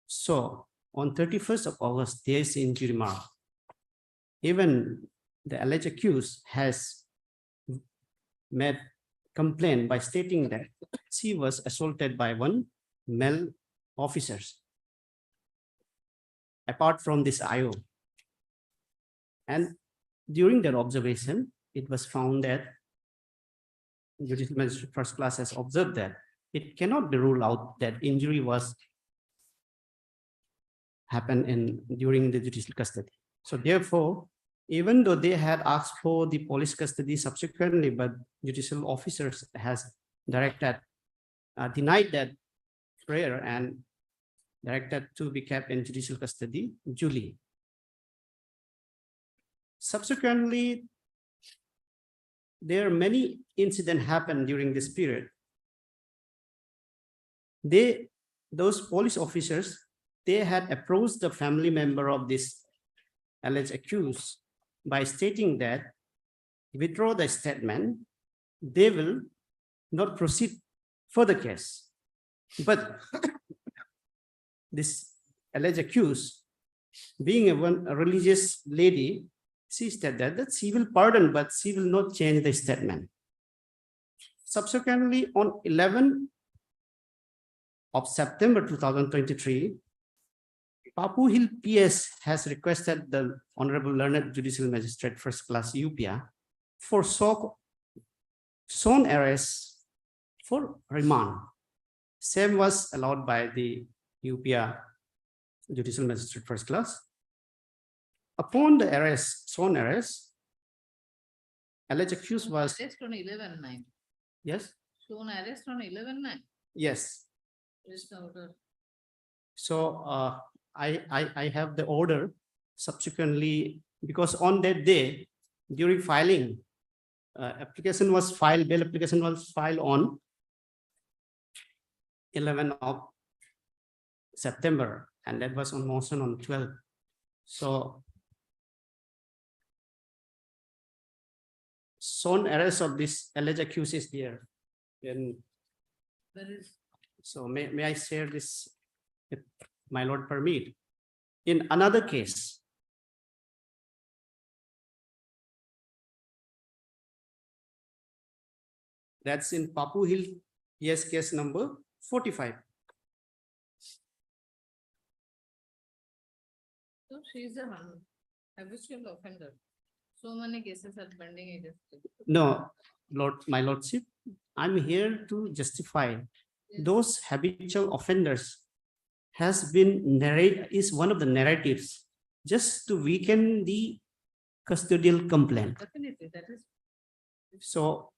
So on 31st of August, there is injury mark. Even the alleged accused has made complaint by stating that she was assaulted by one male officers, apart from this IO. And during their observation, it was found that judicial magistrate first class has observed that it cannot be ruled out that injury was happened during the judicial custody. So therefore, even though they had asked for the police custody subsequently, but judicial officers has directed, denied that prayer and directed to be kept in judicial custody duly. Subsequently, there are many incidents happened during this period. Those police officers, they had approached the family member of this alleged accused by stating that withdraw the statement, they will not proceed further case. But this alleged accused, being a religious lady, she said that she will pardon, but she will not change the statement. Subsequently, on 11th of September 2023, Papu Hill PS has requested the Honorable Learned Judicial Magistrate First Class UPIA for zone arrest for remand. Same was allowed by the UPIA Judicial Magistrate First Class. Upon the arrest, zone arrest, alleged accused was, Arrest on 11/9. yes, Shown arrest on 11/9. yes. Just the order. So I have the order subsequently, because on that day, during filing, application was filed, bail application was filed on 11th of September, and that was on motion on 12th. So zone arrest of this alleged accused is there. And There is. so may I share this, if my lord permit? In another case, that's in Papu Hill, yes, case number 45. So she is a habitual offender. So many cases are pending against her. No, Lord, my lordship, I'm here to justify those habitual offenders has been is one of the narratives just to weaken the custodial complaint. Definitely, that is. So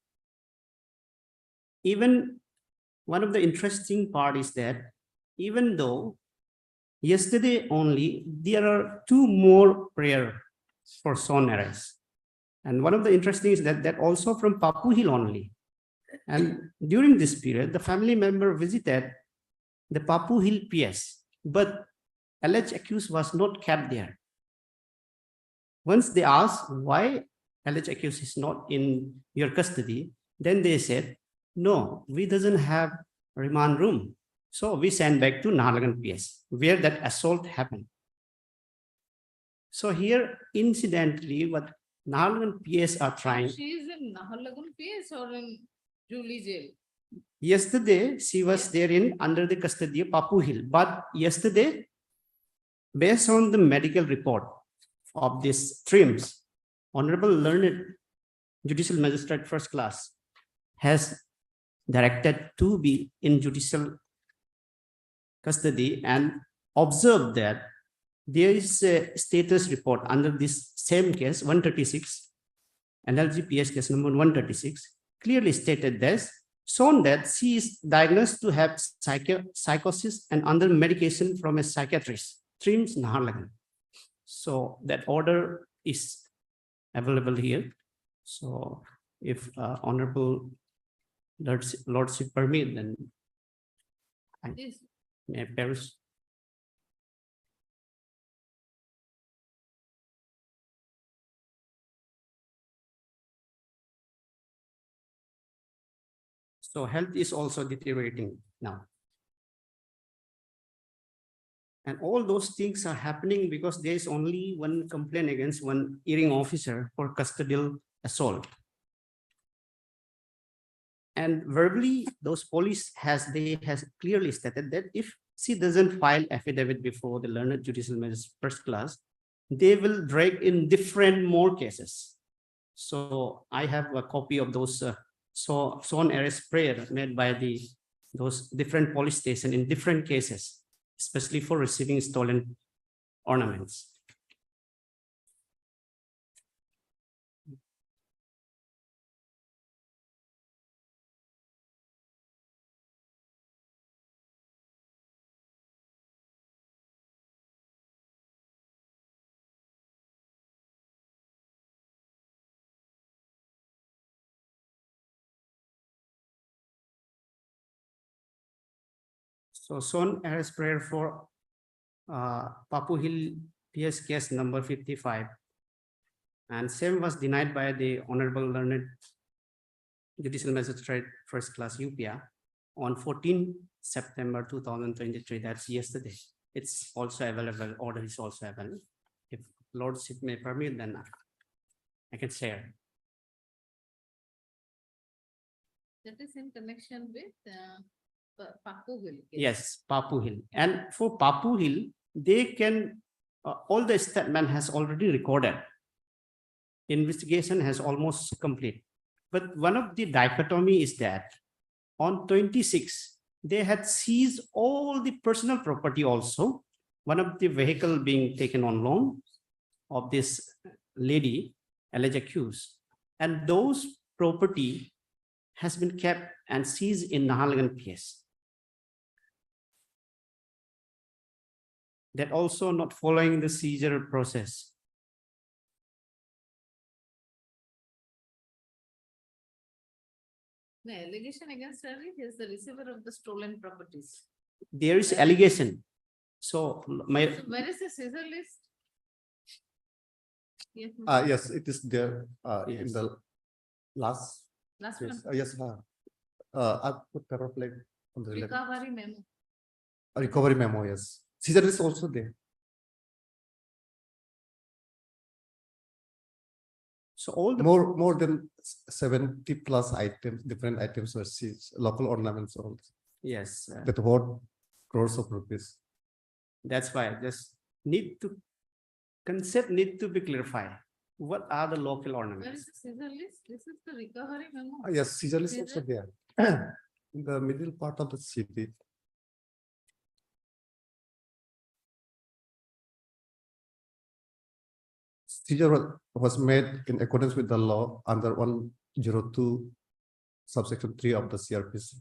even one of the interesting part is that even though yesterday only, there are 2 more prayer for son arrest. And one of the interesting is that also from Papu Hill only. And during this period, the family member visited the Papu Hill PS, but alleged accused was not kept there. Once they asked why alleged accused is not in your custody, then they said, no, we doesn't have remand room. So we sent back to Nahalgan PS, where that assault happened. So here, incidentally, what Nahalgan PS are trying, She is in Naharlagun PS or in Julie jail? yesterday, she was there in under the custody of Papu Hill, but yesterday, based on the medical report of these streams, Honorable Learned Judicial Magistrate First Class has directed to be in judicial custody and observed that there is a status report under this same case, 136, NLGPS case number 136, clearly stated this, shown that she is diagnosed to have psychosis and under medication from a psychiatrist, Streams Naharlagan. So that order is available here. So if Honorable Lordship permit, then I This, may perish. So health is also deteriorating now. And all those things are happening because there is only one complaint against one hearing officer for custodial assault. And verbally, those police has clearly stated that if she doesn't file affidavit before the Learned Judicial Magistrate First Class, they will drag in different more cases. So I have a copy of those sworn arrest prayer made by those different police station in different cases, especially for receiving stolen ornaments. So sworn arrest prayer for Papu Hill PS case number 55. And same was denied by the Honorable Learned Judicial Magistrate First Class UPIA on 14 September 2023. That's yesterday. It's also available. Order is also available. If Lordship may permit, then I can share. that is in connection with Papu Hill case. Yes, Papu Hill. And for Papu Hill, they can, all the statement has already recorded. Investigation has almost complete. But one of the dichotomy is that on 26, they had seized all the personal property also. One of the vehicle being taken on loan of this lady, alleged accused. And those property has been kept and seized in Nahalgan PS. That also not following the seizure process. The allegation against her is the receiver of the stolen properties. There is allegation. So my, So where is the scissor list? Yes, Yes, it is there in Yes. the last, last yes, one, yes. I put cover flag on the left. recovery memo. Recovery memo, yes. Caesar is also there. so all the More than 70 plus items, different items were seized, local ornaments also. yes, That what crores of rupees. that's why just need to concept need to be clarified. What are the local Where is ornaments? the scissor list? This is the recovery memo. Yes, Caesar is also Caesar? there. in the middle part of the city. Seizure was made in accordance with the law under 102 subsection 3 of the CRPC.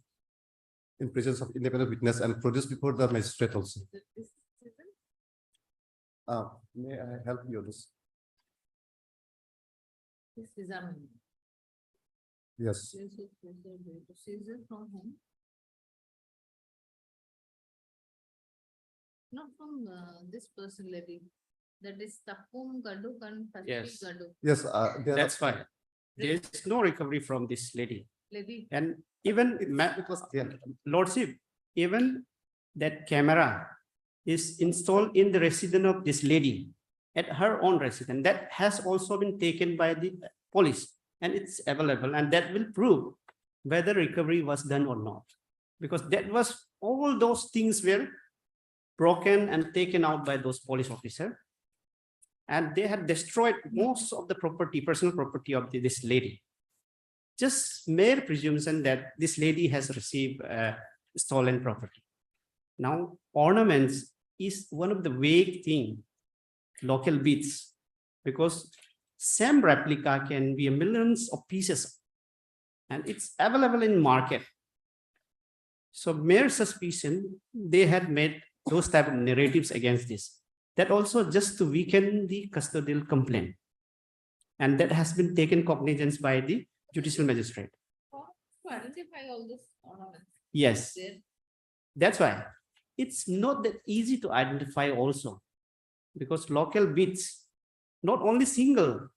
In presence of independent witness and produced before the magistrate also. May I help you on this? This is a. Yes. Seizure from whom? Not from this person lady. That is Tapum Gaduk and Taspi Yes. Gaduk. Yes, That's fine. There is no recovery from this lady. Lady, And even Lordship, even that camera is installed in the residence of this lady at her own residence. That has also been taken by the police and it's available and that will prove whether recovery was done or not. Because that was all those things were broken and taken out by those police officers. And they had destroyed most of the property, personal property of this lady. Just mere presumption that this lady has received stolen property. Now, ornaments is one of the vague thing, local beads, because same replica can be millions of pieces and it's available in market. So mere suspicion, they had made those type of narratives against this. That also just to weaken the custodial complaint. And that has been taken cognizance by the judicial magistrate. to identify all this ornaments. Yes, There, that's why it's not that easy to identify also. Because local bits, not only single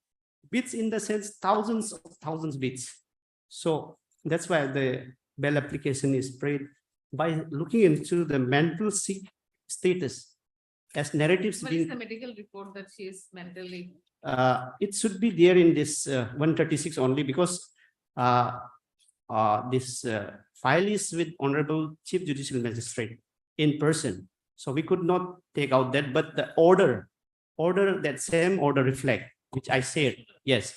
bits in the sense thousands of thousands bits. So that's why the bail application is prayed by looking into the mental sick status as narratives what is being the medical report that she is mentally? it should be there in this 136 only because this file is with Honorable Chief Judicial Magistrate in person. So we could not take out that, but the order, that same order reflect, which I said, yes.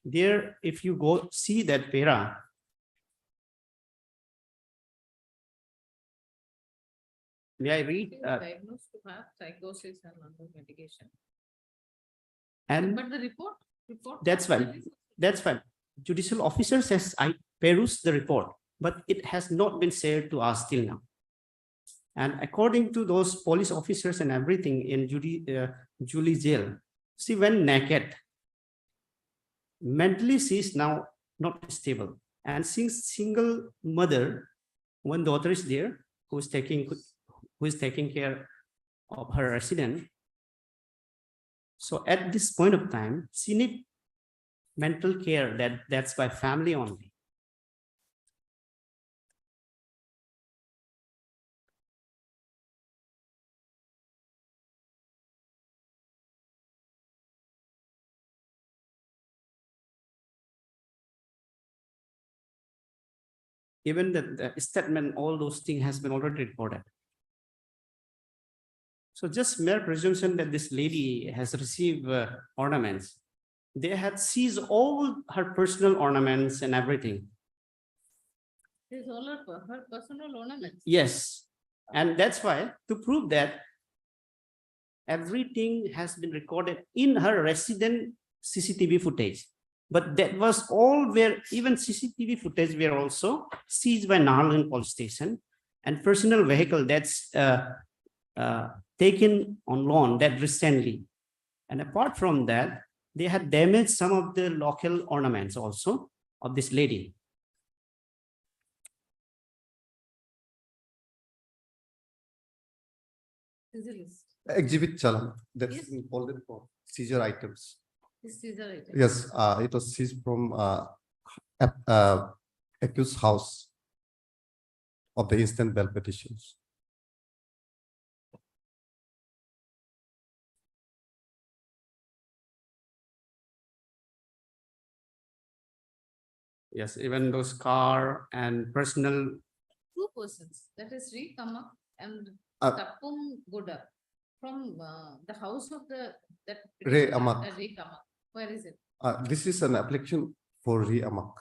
There, if you go see that para, may I read? She was diagnosed to have psychosis and under medication. And But the report. that's fine. That's fine. Judicial officer says I perused the report, but it has not been shared to us till now. And according to those police officers and everything in Julie jail, she went naked. Mentally, she is now not stable. And since single mother, one daughter is there who is taking care of her resident. So at this point of time, she need mental care that's by family only. Even the statement, all those things has been already reported. So just mere presumption that this lady has received ornaments. They had seized all her personal ornaments and everything. This is all her personal ornaments. Yes, and that's why to prove that everything has been recorded in her resident CCTV footage. But that was all where even CCTV footage were also seized by Nagaland Police Station and personal vehicle that's taken on loan that recently. And apart from that, they had damaged some of the local ornaments also of this lady. This is a list. Exhibit Chalan, that's Yes. important for seizure items. This is a. Yes, it was seized from accused house of the instant bail petitions. Yes, even those car and personal. Two persons, that is Sri Kamak and Uh, Tapum Goda from the house of that. Ray Amak. Ray Kamak. Where is it? This is an application for Re-Amak.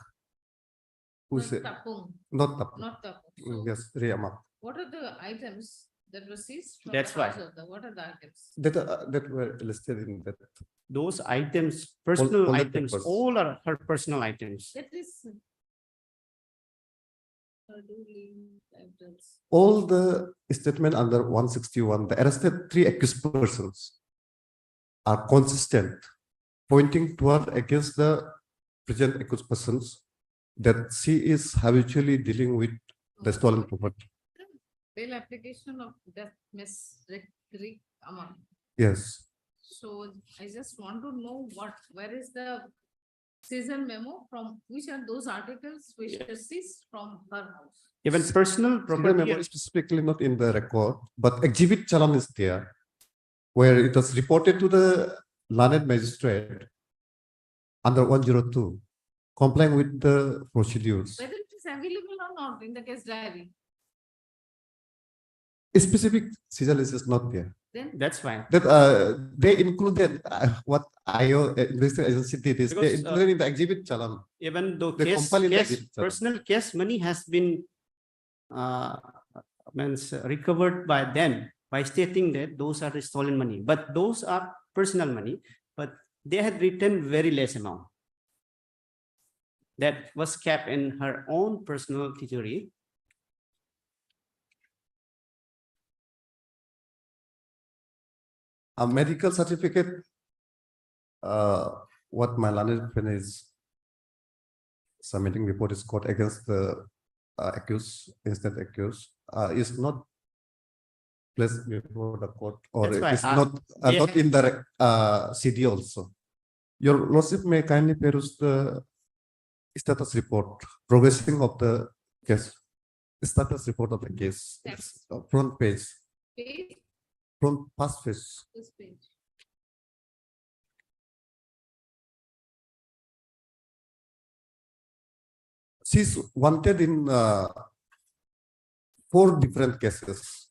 Who Not said, Tapung, not Tapung. not Tapung. So Yes, Riamak. what are the items that were seized from That's the why. household? What are the items? That were listed in that. Those items, personal all the items, papers. all are her personal items. That is. Duly evidence. All the statement under 161, the arrested 3 accused persons are consistent, pointing toward against the present accused persons that she is habitually dealing with the stolen property. Bail application of that Miss Rick Aman. Yes, So I just want to know where is the season memo from, which are those articles which are seized from her house? Even personal serial property. memo is specifically not in the record, but exhibit challan is there, where it was reported to the learned magistrate under 102, complying with the procedures. Whether it is available or not in the case diary, A specific serial list is not there. then That's fine. That they included what IO investigation agency did is they Because, included in the exhibit challan. Even though They case, compile in the case, exhibit challan. personal case money has been means recovered by them by stating that those are the stolen money, but those are personal money, but they had written very less amount. That was kept in her own personal treasury. A medical certificate, what my learned friend is submitting report is court against the accused, instant accused, is not placed before the court, or That's why, it's they not have- in the CD also. Your lordship may kindly peruse the status report, progressing of the case, status report of the case, Yes. front page, page, front past page. this page. She's wanted in 4 different cases.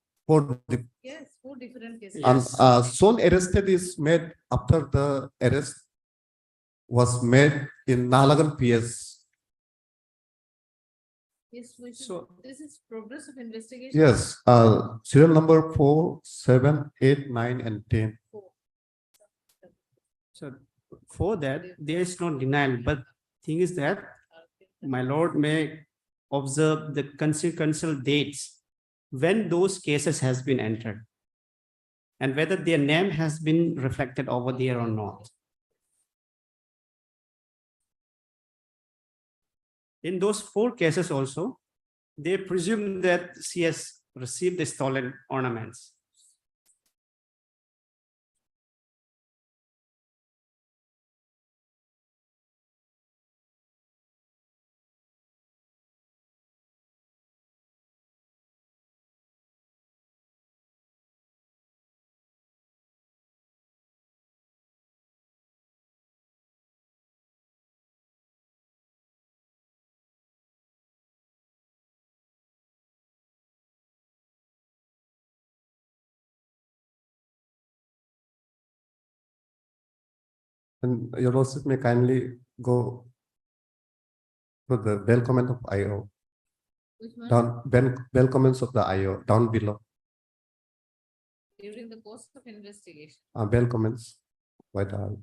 Yes, 4 different cases. And Yes. sole arrested is made after the arrest was made in Nalagan PS. Yes, which is, So- this is progress of investigation. Yes, serial number 4, 7, 8, 9, and 10. So for that, there is no denial, but thing is that my lord may observe the consequential dates when those cases has been entered and whether their name has been reflected over there or not. In those 4 cases also, they presume that she has received the stolen ornaments. And your lordship may kindly go to the bail comment of IO, Which one? down, bail comments of the IO, down below, During the course of investigation. bail comments by the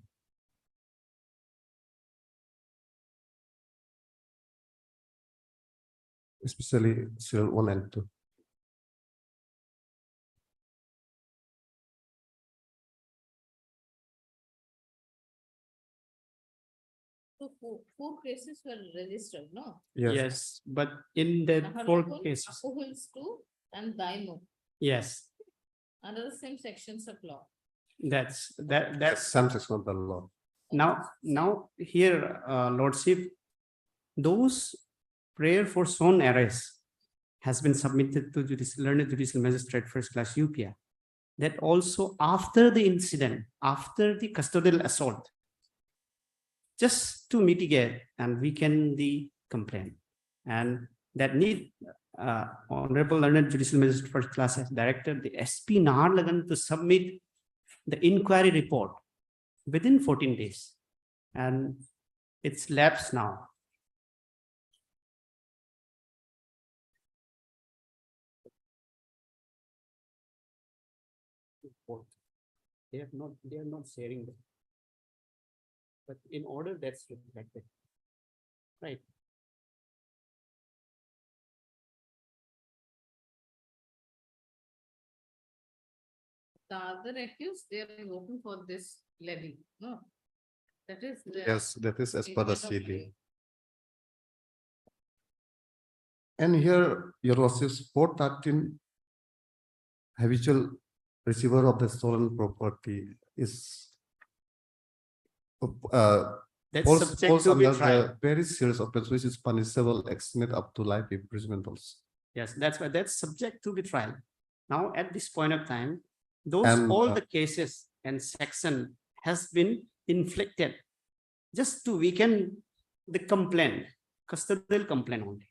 especially serial 1 and 2. So 4 cases were registered, no? Yes, but in the 4 Naharlagun, cases, Upper Hills 2 and Daimo, yes, under the same sections of law. that's Some section of the law. now here, lordship, those prayer for sworn arrest has been submitted to learned judicial magistrate first class UPI. That also after the incident, after the custodial assault, just to mitigate and weaken the complaint. And that need Honorable Learned Judicial Magistrate First Class has directed the SP Naharlagan to submit the inquiry report within 14 days. And it's lapsed now. report. They are not sharing that. But in order that's reflected. Right. The other accused, they are voting for this levy, no? That is. the Yes, that is as per the statement of CD. claim. And here, your lordships, 413 habitual receiver of the stolen property is That's falls subject falls to be under tried. the very serious offense, which is punishable extended up to life imprisonment also. Yes, that's why that's subject to be trial. Now, at this point of time, those And, all the cases and section has been inflicted just to weaken the complaint, custodial complaint only.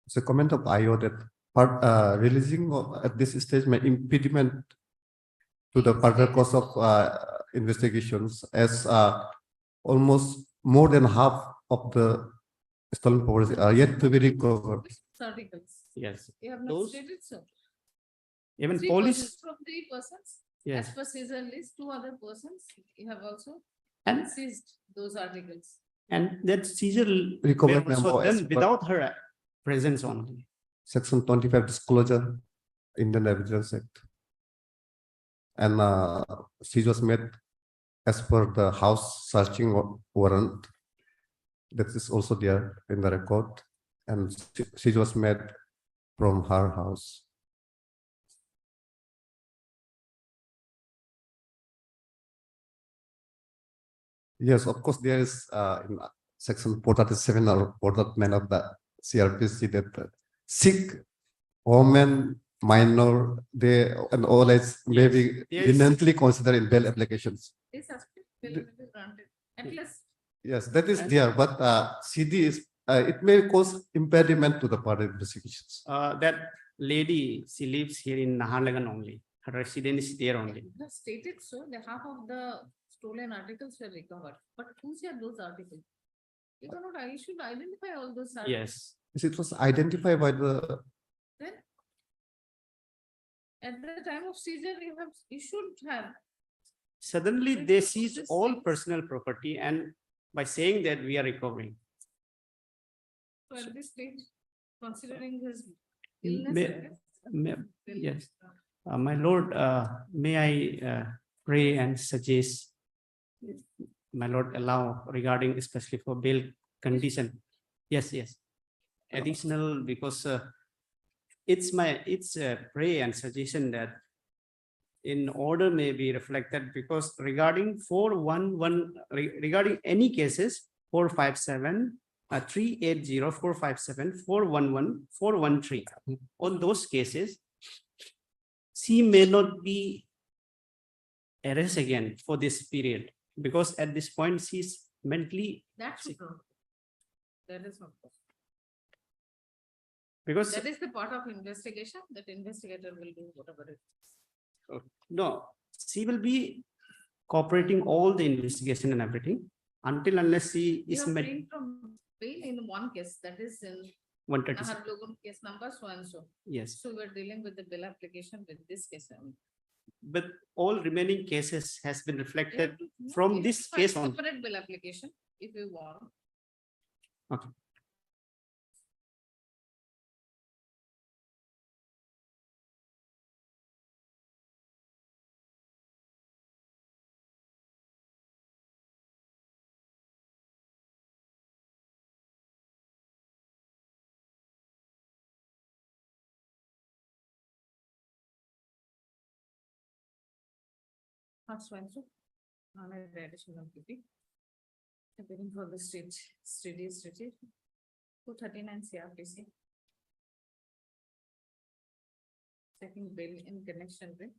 it's a comment of IO that releasing at this stage may impediment to the further course of investigations, as almost more than half of the stolen property are yet to be recovered. Articles. Yes, You have not those stated so. even Three police, persons from 3 persons. yes, As per Caesar list, 2 other persons, you have also and seized those articles. that seizure Recovered were also memo as done per without her presence only. Section 25 disclosure, Indian Evidence Act. And she was made as per the house searching warrant. That is also there in the record. And she was made from her house. Yes, of course, there is in section 437 or 439 of the CRPC that sick women, minor, they and all age may Yes, be there is- leniently considered in bail applications. This aspect will be granted. Unless Yes, that is And- there, but CD is it may cause impediment to the further investigations. That lady, she lives here in Naharlagan only. Her residence is there only. you have stated so, the half of the stolen articles were recovered, but whose are those articles? You cannot, I should identify all those articles. Yes, Yes, it was identified by the Then at the time of seizure, you should have. suddenly Wait, they so seize this all thing- personal property and by saying that we are recovering. So at this stage, considering his illness. May- I guess, may- will- yes. My lord, may I pray and suggest, my lord, allow regarding especially for bail condition. Yes, yes. Additional, because it's a pray and suggestion that in order may be reflected, because regarding 411, regarding any cases, 457, 380, 457, 411, 413, on those cases, she may not be arrested again for this period, because at this point she's mentally, That should not. That is not possible. because That is the part of investigation, that investigator will do whatever it is. no, she will be cooperating all the investigation and everything until unless she You is have met been from bail in one case, that is in 136. Naharlogan case number so and so. Yes, So we're dealing with the bill application with this case. but all remaining cases has been You reflected have to- no, from you this have to case file on. Separate bill application if you want. Okay. So and so. On a additional duty. Appearing for the state, 239 CRPC. taking bill in connection with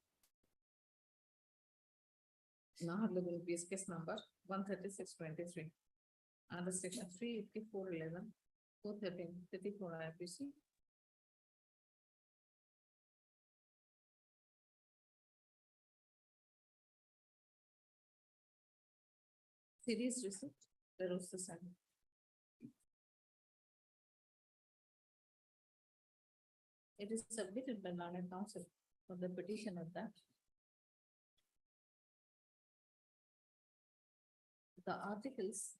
Naharlagun peace case number 13623 under section 38411, 413 IPC. Series receipt, there was the same. It is submitted by learned counsel for the petition of that. The articles.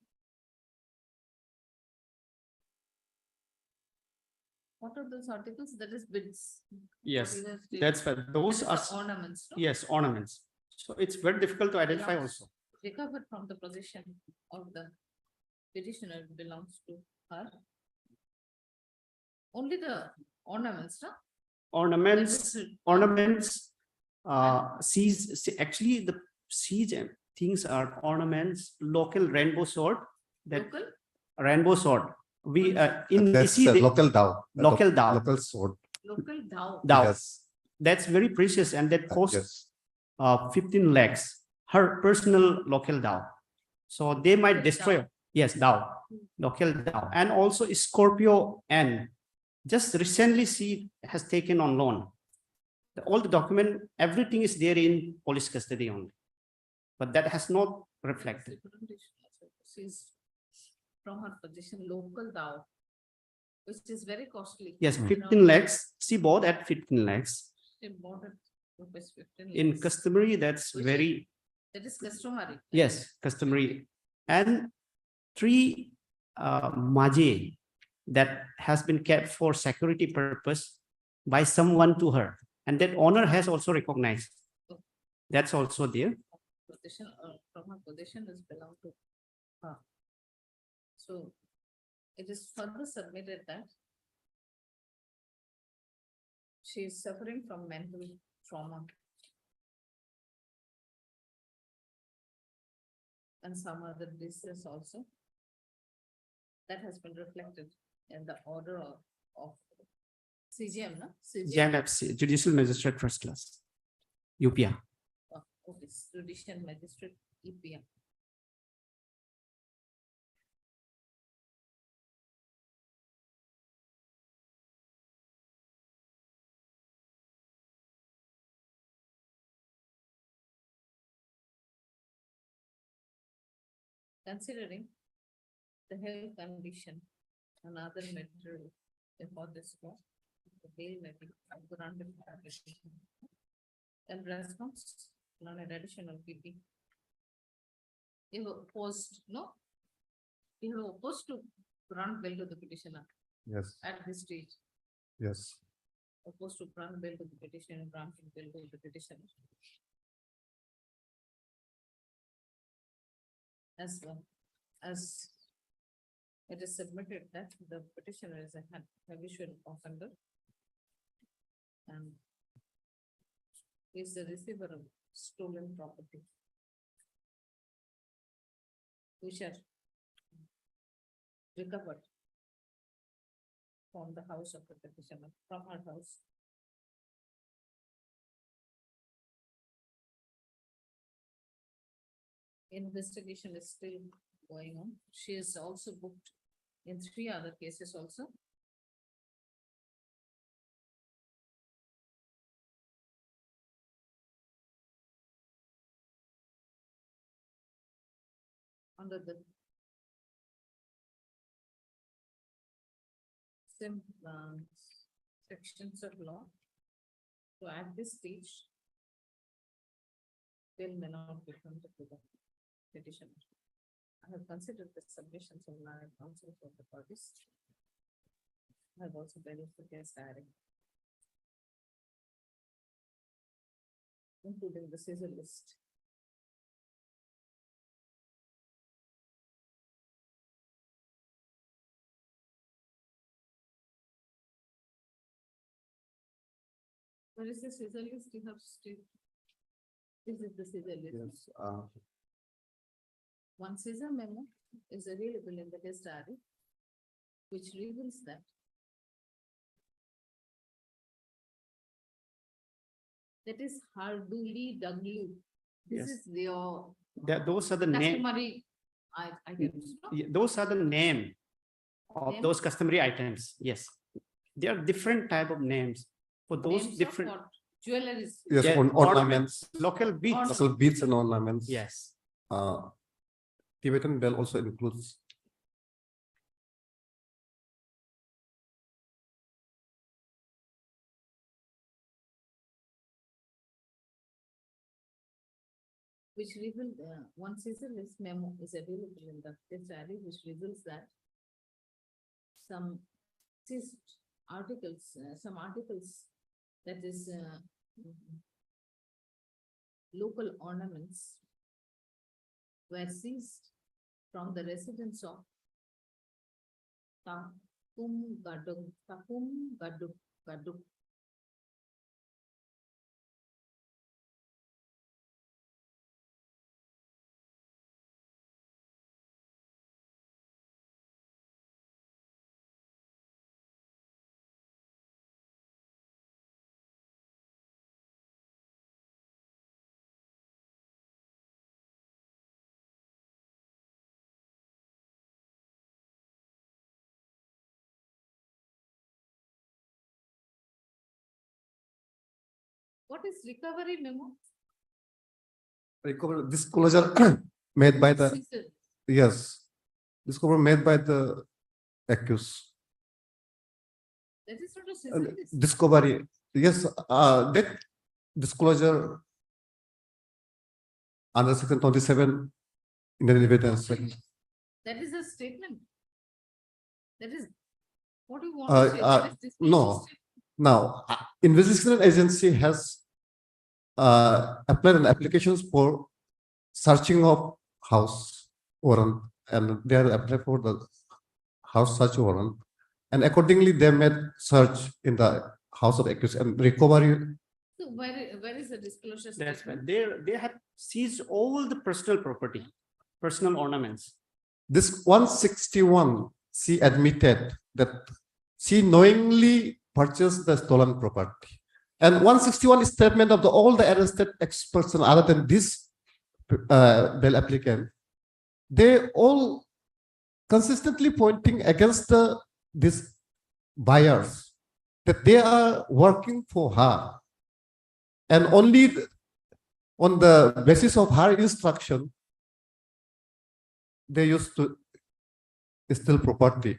What are those articles? That is bids. Yes, What is it? that's why those That are, is the ornaments, no? yes, ornaments. So it's very difficult to identify Belongs- also. Recovered from the possession of the petitioner belongs to her. Only the ornaments, no? Ornaments, Registered- ornaments, actually the siege things are ornaments, local rainbow sword, that Local, rainbow sword. We, in That's DC, local Dao. local Dao. Local sword. local Dao. Dao. Yes. That's very precious and that costs Yes. 15 lakhs, her personal local Dao. So they might Local destroy, Dao. yes, Dao, local Dao, and also Scorpio N. Just recently she has taken on loan. All the document, everything is there in police custody only. But that has not reflected. She's from her position, local Dao, which is very costly. Yes, You know, 15 lakhs, she bought at 15 lakhs. She bought it rupees 15 In lakhs. customary, that's Which is- very, That is customary. yes, customary. And 3 maje that has been kept for security purpose by someone to her. And that owner has also recognized. That's also there. Position, from her position is belong to her. So it is further submitted that she is suffering from mental trauma. And some other diseases also. That has been reflected in the order of CGM, no? JMFC, Judicial Magistrate First Class. UPA. Okay, Judicial Magistrate, EPM. Considering the health condition and other material before this law, the bail may be granted for application. And response, non additional PP. You have opposed, no? You have opposed to grant bail to the petitioner Yes. at this stage, Yes. opposed to grant bail to the petitioner, granting bail to the petitioner. As well as it is submitted that the petitioner is a habitual offender. And is the receiver of stolen property. Which are recovered from the house of the petitioner, from her house. Investigation is still going on. She is also booked in 3 other cases also. Under the same sections of law. So at this stage, bill may not be granted to the petitioner. I have considered the submissions of learned counsel for the parties. I have also verified the case diary. Including the Caesar list. Where is the Caesar list? You have still. This is the Caesar list. Yes. One Caesar memo is available in the case diary, which reveals that That is Harduli Daglu. This Yes. is your Those are the name, customary items. no? those are the name of Name? those customary items. Yes. There are different type of names for those Names of different what? Jewelries. Yes, Yeah, ornaments, local beads. local beads and ornaments. Yes. Tibetan bell also includes. Which reveal, one Caesar list memo is available in the test diary, which reveals that some seized articles, some articles that is local ornaments were seized from the residence of Tapum Gaduk. What is recovery memo? Recover disclosure made by the, Caesar. yes, discovery made by the accused. That is not a Caesar list. Discovery, yes, that disclosure under section 27 Indian Evidence Act. That is a statement. That is, what do you want Uh, to say? uh, That is disclosure no. statement. Now, investigation agency has applied an applications for searching of house warrant, and they are applied for the house search warrant, and accordingly they made search in the house of accused and recovery. So where is the disclosure That's statement? right. They had seized all the personal property, personal ornaments. This 161, she admitted that she knowingly purchased the stolen property. And 161 is statement of all the arrested ex-person other than this bail applicant. They all consistently pointing against these buyers that they are working for her. And only on the basis of her instruction, they used to steal property.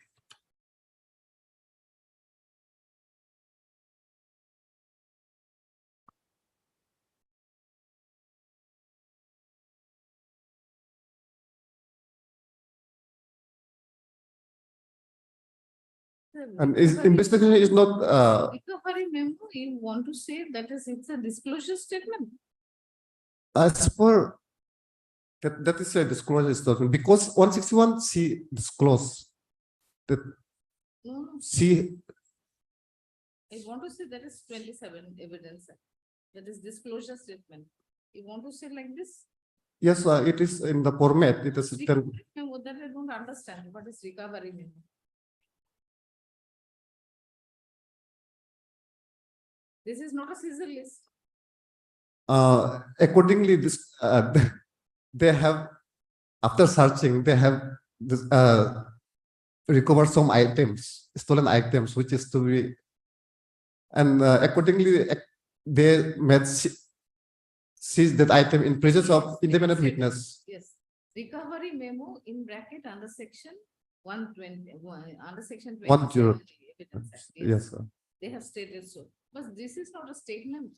And investigation is not Recovery memo, you want to say that is, it's a disclosure statement? as per that is a disclosure statement because 161 she disclosed that No, she I want to say that is 27 evidence. That is disclosure statement. You want to say like this? yes it is in the format it is written. Recovery memo, that I don't understand. What is recovery memo? This is not a Caesar list. Accordingly this they have after searching they have this recovered some items, stolen items, which is to be, and accordingly they made seize that item in presence of independent witness. Yes, recovery memo in bracket under section 120, under section 10. 27 evidence act. Yes, sir. They have stated so, but this is not a statement.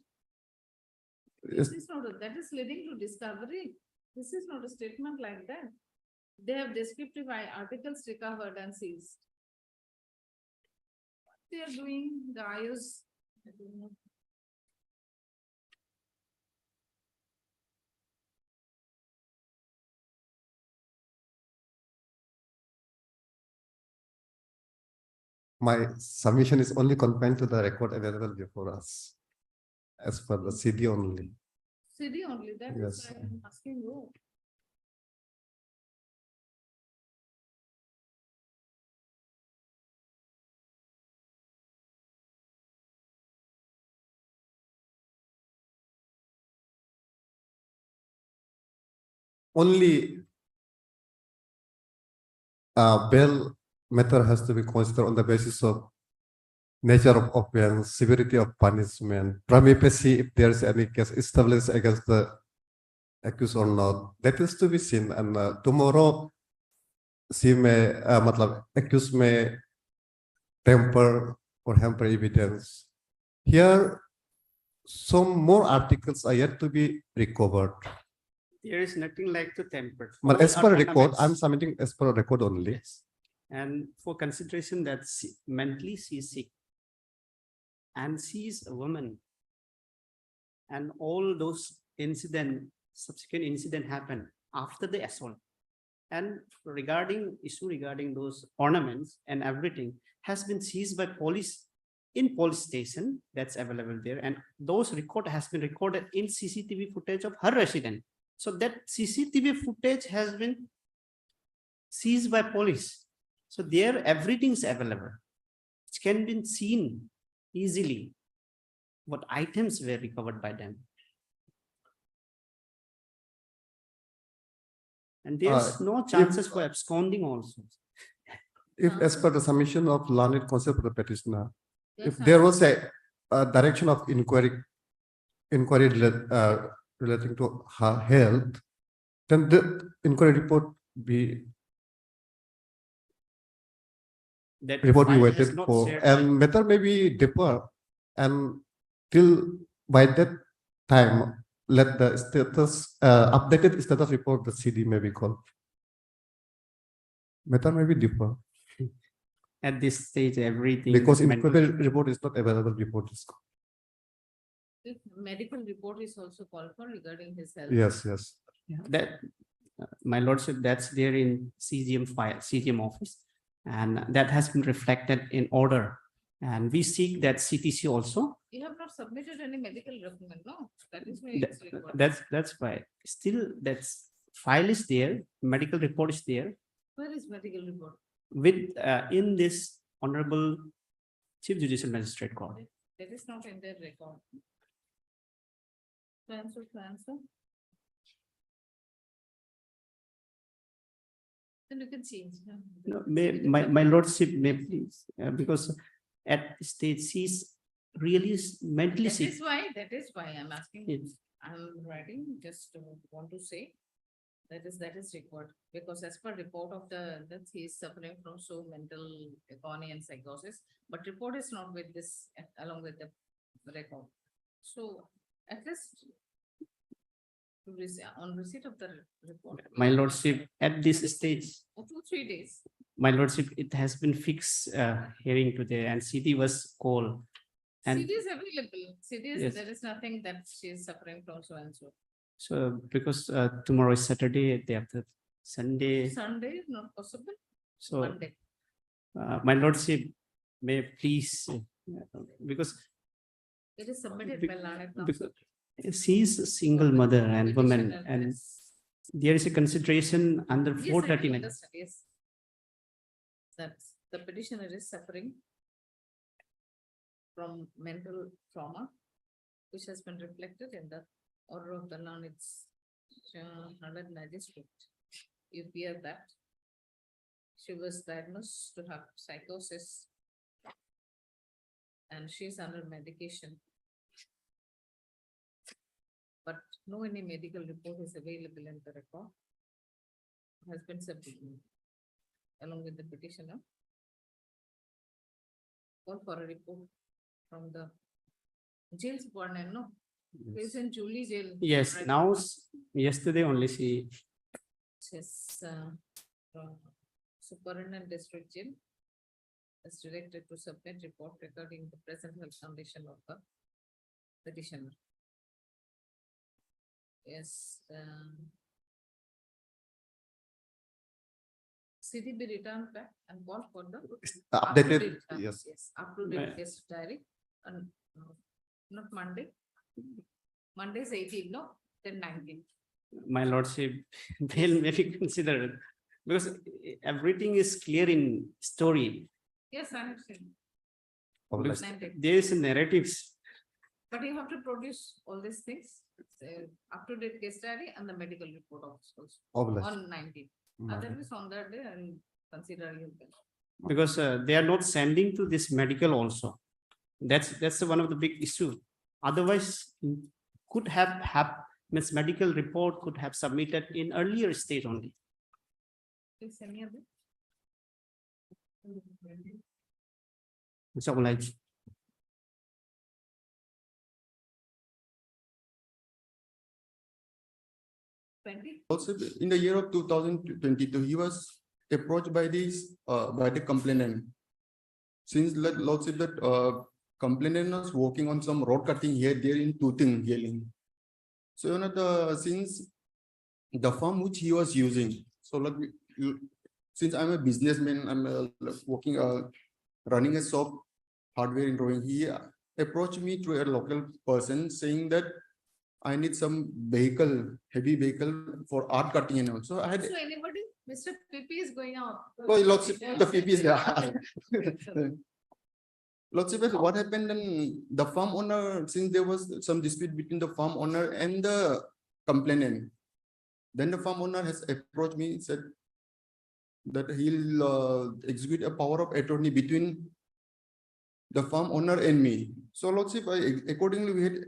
Yes. This is not, that is leading to discovery. This is not a statement like that. They have descriptive articles recovered and seized. What they are doing, the IOs, I don't know. My submission is only confined to the record available before us as per the CD only. CD only, that is Yes. why I'm asking you. only bail matter has to be considered on the basis of nature of offense, severity of punishment, prima facie if there is any case established against the accused or not. That is to be seen. And tomorrow, she may, matlab, accused may temper or hamper evidence. Here, some more articles are yet to be recovered. There is nothing like to temper. But All as are per record, ornaments. I'm submitting as per record only. Yes. And for consideration that mentally she is sick. And she is a woman. And all those subsequent incident happened after the assault. And issue regarding those ornaments and everything has been seized by police in police station that's available there. And those record has been recorded in CCTV footage of her residence. So that CCTV footage has been seized by police. So there everything is available. It can be seen easily what items were recovered by them. And there's no chances for absconding also. If as per the submission of learned counsel for the petitioner, Yes, if there was a direction of inquiry relating to her health, then the inquiry report be That report we file has waited not for, shared and matter may be defer, and till by that time, let the status updated status report the CD may be called. Matter may be defer at this stage, everything. because is mental- inquiry report is not available before this. If medical report is also called for regarding his health. Yes, yes. Yeah, that, my lordship, that's there in CGM file, CGM office. And that has been reflected in order. And we seek that CTC also. You have not submitted any medical document, no? That is why it's required. That's why. Still, that's file is there, medical report is there Where is medical report? with, in this Honorable Chief Judicial Magistrate Court. That is not in their record. Transfer. Then you can change. No, my lordship may please, because at stage she's really mentally sick. That is why I'm asking. Yes. I'm writing, just want to say. That is required, because as per report of that he is suffering from so mental agony and psychosis, but report is not with this along with the record. So at least on receipt of the report. My lordship, at this stage, 2-3 days. my lordship, it has been fixed hearing today and CD was called. And CD is available. CD is, Yes. there is nothing that she is suffering from so and so. so because tomorrow is Saturday, day after Sunday, Sunday is not possible. so Monday. my lordship may please, because It is submitted by Lanet now. because she is a single mother and woman, Petitioner, and yes. there is a consideration under Yes, I do 439. understand, yes. That's the petitioner is suffering from mental trauma, which has been reflected in the order of the law. It's Honorable Magistrate. You hear that she was diagnosed to have psychosis and she's under medication. But no any medical report is available in the record. Has been submitted along with the petitioner. Call for a report from the jail superintendent, no? He's in Julie jail. Yes, right now, yesterday only she, Says, Superintendent District Jail is directed to submit report regarding the present health condition of the petitioner. Yes. CDB return back and call for the. Updated, up-to-date, yes. Yes, up to date Right. case diary and not Monday. Monday is 18, no, then 19. my lordship, will maybe consider, because everything is clear in story. Yes, I have seen. Because 19. there is a narratives. But you have to produce all these things. up-to-date case study and the medical report also Obvious. on 19th. Otherwise, on that day, and consider you. Because they are not sending to this medical also. That's one of the big issue. Otherwise, could have means medical report could have submitted in earlier stage only. Please send me a bit. Mr. Ulaj. Also, in the year of 2022, he was approached by by the complainant. Since Lordship that complainant was working on some road cutting here, there in Tooting, Yelling. So, since the firm which he was using, so since I'm a businessman, I'm working, running a shop, hardware in drawing, he approached me through a local person saying that I need some vehicle, heavy vehicle for art cutting and also I had. So anybody, Mr. PP is going out. Oh, lots of the PP is there. Lots of it, what happened then the farm owner, since there was some dispute between the farm owner and the complainant, then the farm owner has approached me, said that he'll execute a power of attorney between the farm owner and me. So Lordship, accordingly we had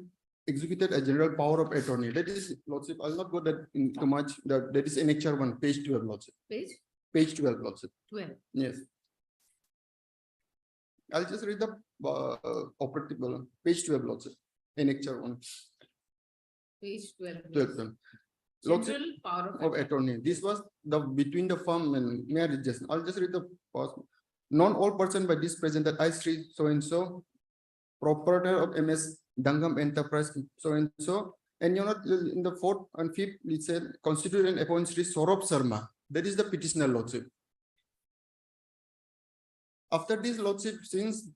executed a general power of attorney. That is, Lordship, I'll not go that into much. That is annexure 1, page 12, Lordship. Page 12, Lordship. 12. Yes. I'll just read the operative page 12, Lordship. Annexure 1. Page 12. 12. Lordship General power of attorney. This was the between the firm and marriage. I'll just read the pause. Non all person by this present that I Sri so and so, proprietor of MS Dangam Enterprise so and so, and in the 4th and 5th it said constitute and appoint Sri Saurabh Sharma. That is the petitioner, Lordship. After this, Lordship, since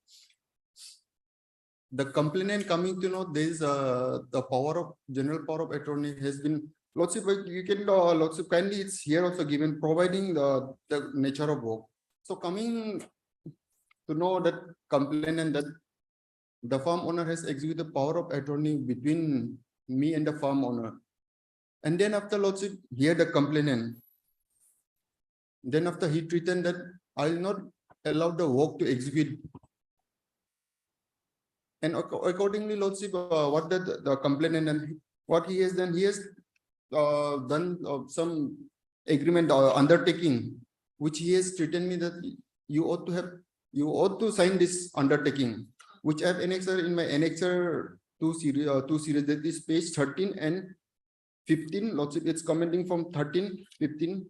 the complainant coming to know there is the power of general power of attorney has been, Lordship, you can Lordship kindly it's here also given providing the nature of work. So coming to know that complainant that the farm owner has executed power of attorney between me and the farm owner. And then after Lordship, here the complainant. Then after he written that I will not allow the work to execute. And accordingly, Lordship, what the complainant and what he has done, he has done some agreement or undertaking, which he has written me that you ought to sign this undertaking, which I have annexed in my annexure 2 series, that is page 13 and 15. Lordship, it's commenting from 13, 15,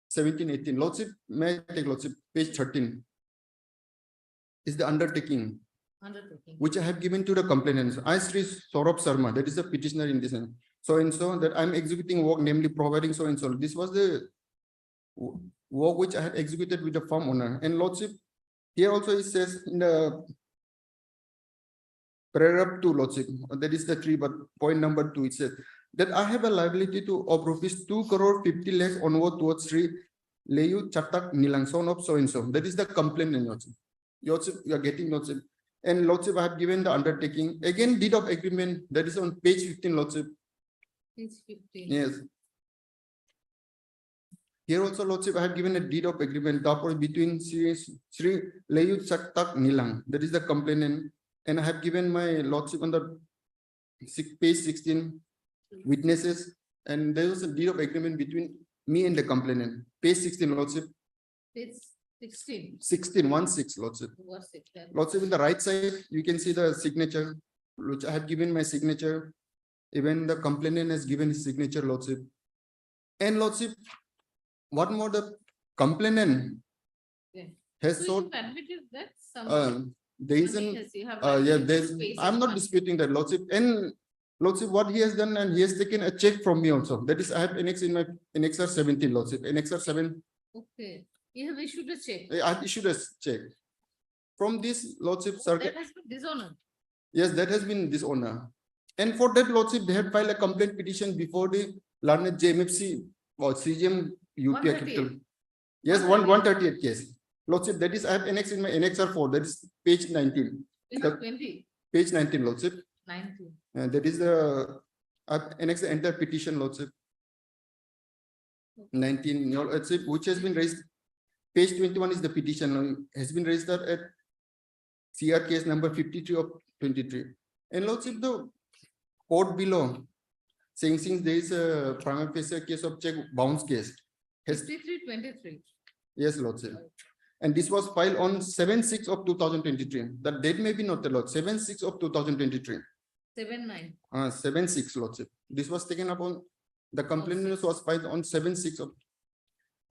17, 18. Lordship, may I take Lordship, page 13 is the undertaking, which I have given to the complainants. I Sri Saurabh Sharma, that is the petitioner in this. So and so that I'm executing work, namely providing so and so. This was the work which I had executed with the farm owner. And Lordship, here also it says in the paragraph 2, Lordship, that is the 3, but point number 2, it says that I have a liability of rupees 2 crore 50 lakhs onward towards Sri Leyu Chatak Nilang, son of so and so. That is the complainant, Lordship. Lordship, you are getting Lordship. And Lordship, I have given the undertaking. Again, deed of agreement, that is on page 15, Lordship. Page 15. Yes. Here also, Lordship, I have given a deed of agreement between Sri Leyu Chatak Nilang, that is the complainant. And I have given my Lordship on the page 16 witnesses, and there was a deed of agreement between me and the complainant. Page 16, Lordship. Page 16. 16, 1-6, Lordship. What's it then? Lordship, in the right side, you can see the signature, which I have given my signature. Even the complainant has given his signature, Lordship. And Lordship, what more the complainant has So sought. you admitted that some. There is an, Yes, you have yeah, admitted there's, space I'm in not one. disputing that, Lordship. And Lordship, what he has done, and he has taken a check from me also. That is, I have annexed in my annexure 17, Lordship. Annexure 7, Okay, you have issued a check. I have issued a check. From this, Lordship, circuit. That has been dishonored. Yes, that has been dishonor. And for that, Lordship, they had filed a complaint petition before the learned JMFC or CGM UPI 138. capital. Yes, 138 case. Lordship, that is, I have annexed in my annexure 4, that is page 19. Page The- 20, Page 19, Lordship. 19. That is the I've annexed the entire petition, Lordship. 19, your Lordship, which has been raised. Page 21 is the petition, has been registered at CR case number 53 of 23. And Lordship, the court below, saying since there is a prima facie case of check bounce case. Has, 53-23. yes, Lordship. And this was filed on 7/6 of 2023. The date may be noted, Lord, 7/6 of 2023. 7-9. 7/6, Lordship. This was taken up on, the complaint was filed on 7/6 of.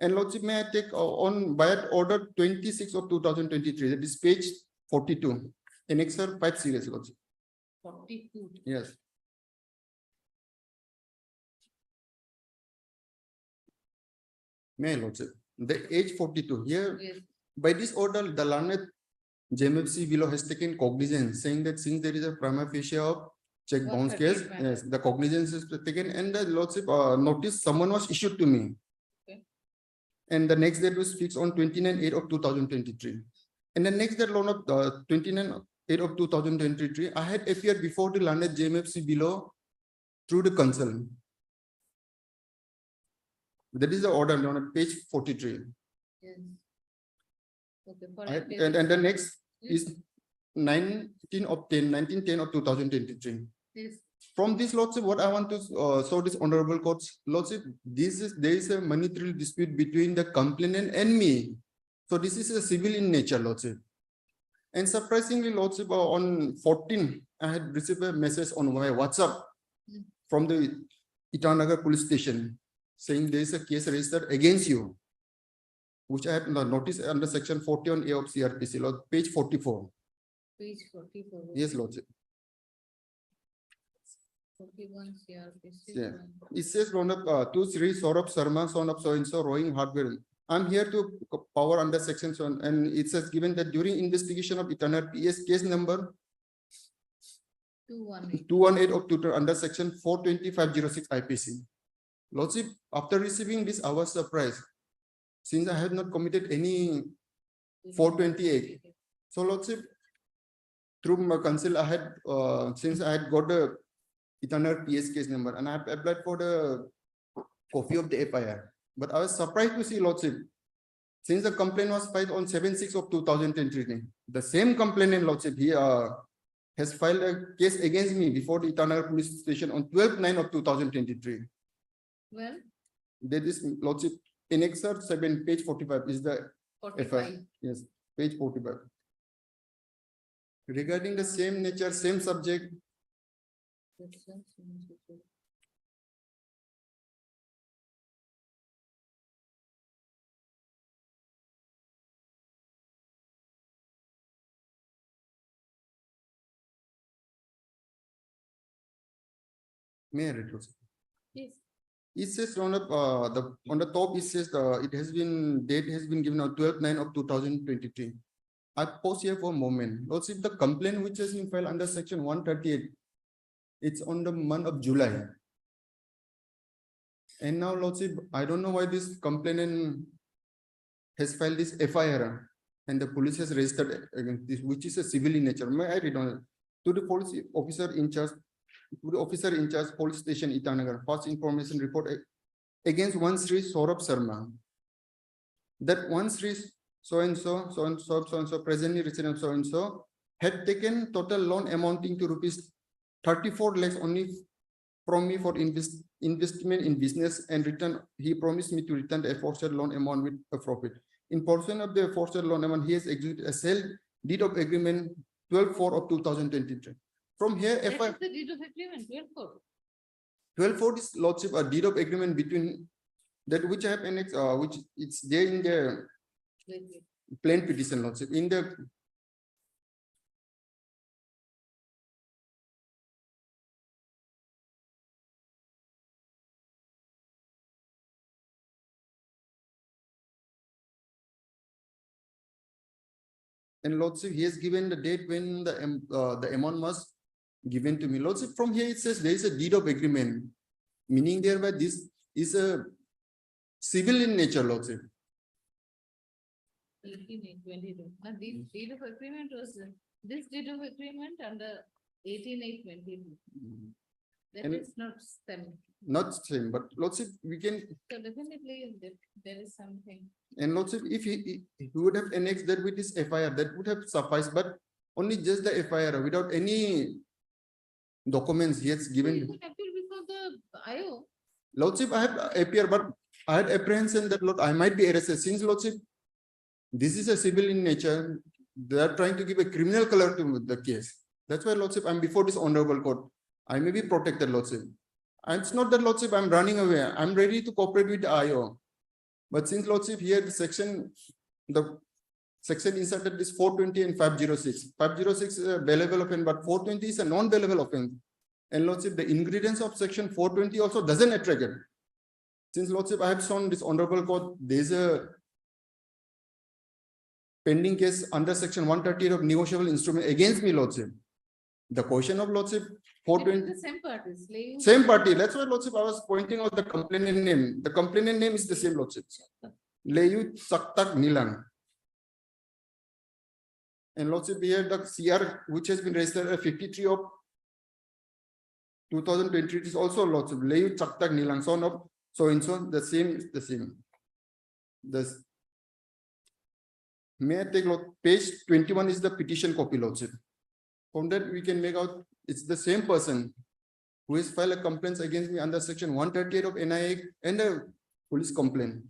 And Lordship, may I take on by order 26 of 2023, that is page 42, annexure 5 series, Lordship. 42. Yes. May I, Lordship, the age 42 here, Yes. by this order, the learned JMFC below has taken cognizance, saying that since there is a prima facie of check bounce case, 138 matter. yes, the cognizance is taken, and the Lordship notice someone was issued to me. Okay. And the next date was fixed on 29/8 of 2023. And the next date loan of 29/8 of 2023, I had appeared before the learned JMFC below through the council. That is the order on page 43. Yes. Okay. For And the next is 19 of 10, 19/10 of 2023. Yes. From this, Lordship, what I want to show this honorable courts, Lordship, there is a monetary dispute between the complainant and me. So this is a civil in nature, Lordship. And surprisingly, Lordship, on 14, I had received a message on my WhatsApp from the Itanagar police station saying there is a case registered against you, which I had noticed under section 41A of CRPC, Lord, page 44. Page 44. Yes, Lordship. 41 CRPC. Yeah. It says Ronak to Sri Saurabh Sharma, son of so-and-so, rowing hardware. I'm here to power under section 7, and it says given that during investigation of Itanagar PS case number 218 of tutor under section 42506 IPC. Lordship, after receiving this, I was surprised since I had not committed any 428. So Lordship, through my council, I had since I had got the Itanagar PS case number and I have applied for the copy of the FIR. But I was surprised to see, Lordship, since the complaint was filed on 7/6 of 2023, the same complainant, Lordship, he has filed a case against me before the Itanagar police station on 12/9 of 2023. Well, That is, Lordship, in excerpt 7, page 45 is the FIR. 45. Yes, page 45. Regarding the same nature, same subject, may I read, Lordship? Yes. It says on the top, it says it has been, date has been given on 12/9 of 2023. I pause here for a moment. Lordship, the complaint which has been filed under section 138, it's on the month of July. And now, Lordship, I don't know why this complainant has filed this FIR and the police has registered against this, which is a civil in nature. May I read on it? To the police officer in charge, police station Itanagar, first information report against one Sri Saurabh Sharma. That one Sri so-and-so, presently resident so-and-so, had taken total loan amounting to rupees 34 lakhs only from me for investment in business, and return, he promised me to return the aforesaid loan amount with a profit. In portion of the aforesaid loan amount, he has executed a sale deed of agreement 12/4 of 2023. From here, That is the deed of agreement, 12/4. 12/4 is, Lordship, a deed of agreement between that which I have annexed, which it's there in the Wait. plain petition, Lordship, in the and Lordship, he has given the date when the amount was given to me. Lordship, from here it says there is a deed of agreement, meaning thereby this is a civil in nature, Lordship. 18/8/22. Now, the deed of agreement was this deed of agreement under 18/8/22. That And- is not STEM. not same, but lordship, we can, So definitely there is something. and lordship, if he would have annexed that with his FIR, that would have sufficed, but only just the FIR without any documents he has You given. can appeal before the IO. Lordship, I have appear, but I had apprehension that Lord, I might be arrested since Lordship. This is a civil in nature. They are trying to give a criminal color to the case. That's why Lordship, I'm before this honorable court. I may be protected, Lordship. And it's not that Lordship, I'm running away. I'm ready to cooperate with the IO. But since Lordship here, the section inserted is 420 and 506. 506 is a bailable offense, but 420 is a non-bailable offense. And Lordship, the ingredients of section 420 also doesn't attract it. Since Lordship, I have shown this honorable court, there's a pending case under section 130 of negotiable instrument against me, Lordship. The question of Lordship, It is 420, the same parties. same party. That's why Lordship, I was pointing out the complainant name. The complainant name is the same, Lordship. Leyu Saktak Nilang. And Lordship, here the CR which has been registered at 53 of 2020 is also Lordship. Leyu Saktak Nilang. So no, so and so the same is the same. This. May I take page 21 is the petition copy, Lordship. From that we can make out it's the same person who has filed a complaint against me under section 138 of NIA and a police complaint.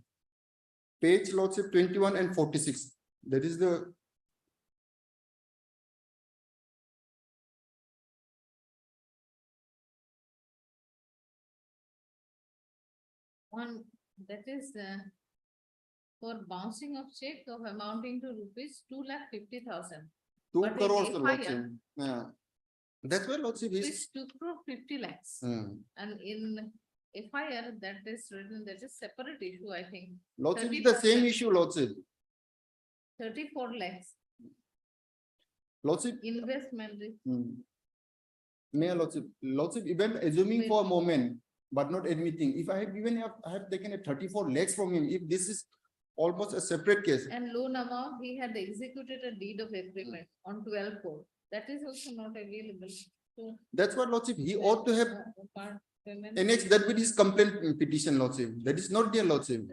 Page Lordship 21 and 46. That is the One, that is for bouncing of check of amounting to rupees 2,50,000. 2 But in crores, FIR, Lordship. Yeah. That's why Lordship is. Rupees 2 crore 50 lakhs. And in FIR, that is written, that is separate issue, I think. Lordship is the 34 same lakhs. issue, Lordship. 34 lakhs Lordship. investment. May Lordship, Lordship, even assuming Wait. for a moment, but not admitting, if I have even I have taken a 34 lakhs from him, if this is almost a separate case. And loan amount, he had executed a deed of agreement on 12/4. That is also not available. So. That's what Lordship, he ought to have Part payment. annexed that with his complaint petition, Lordship. That is not their Lordship.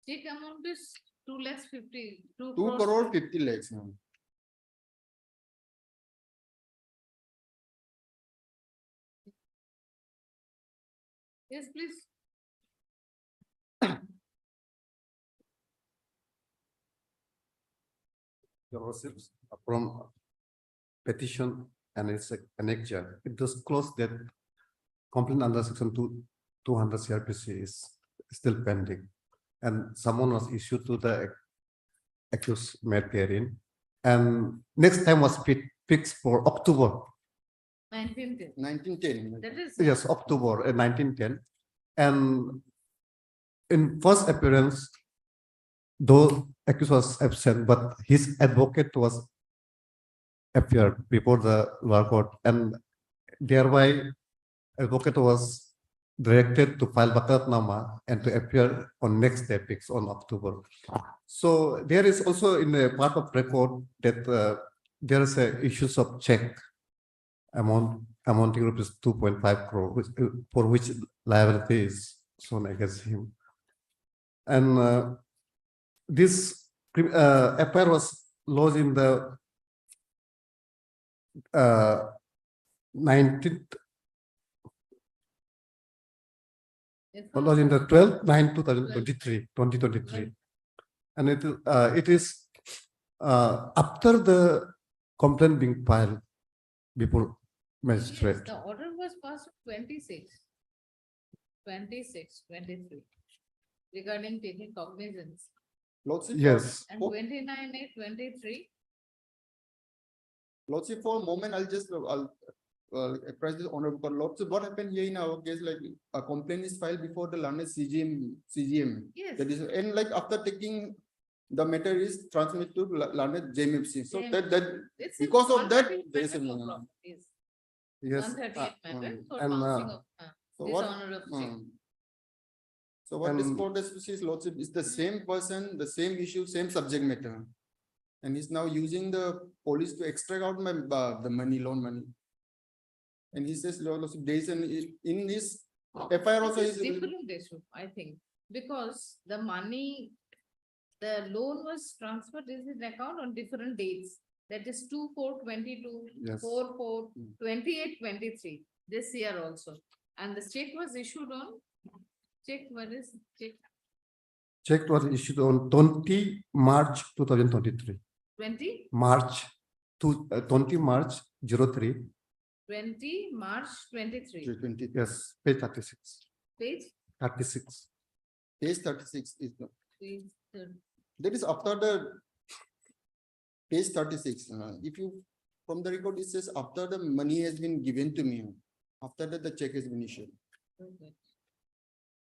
Check amount is 2,50,000. 2 crore 50 lakhs. Yes, please. Your Lordships, from petition and its annexure, it disclosed that complaint under section 200 CRPC is still pending. And someone was issued to the accused made therein. And next time was fixed for October. 1910. 1910. That is. Yes, October 1910. And in first appearance, though accused was absent, but his advocate was appeared before the lower court, and thereby advocate was directed to file Bakaratnama and to appear on next day fixed on October. So there is also in a part of record that there is a issues of check amounting rupees 2.5 crore, for which liability is shown against him. And this affair was lodged in the 19th, lodged in the 12/9/2023. And it is after the complaint being filed before magistrate. Yes, the order was passed 26, 23 regarding taking cognizance. Lordship. Yes. And For- 29/8/23. Lordship, for a moment, I'll apprise this honorable court. Lordship, what happened here in our case, like a complaint is filed before the learned CGM. Yes. That is, and like after taking the matter is transmitted to learned JMFC. So that It's a because of that, 138 there is a matter for profit, yes. Yes. 138 matter for and, passing of so dishonor of check. So what this And- court says, Lordship, is the same person, the same issue, same subject matter. And he's now using the police to extract out my, the money, loan money. And he says, Lordship, there is an, in this FIR also This is is. different issue, I think, because the money, the loan was transferred in his account on different dates. That is 2/4/22, Yes. 4/4/28/23, this year also. And the check was issued on, check, what is check, Check was issued on 20 March 2023. 20 March 20 March 03. 20 March 23, 20, Yes, page 36. page, 36. page 36 is the, page, that is after the page 36. If you, from the record, it says after the money has been given to me, after that the check has been issued. okay.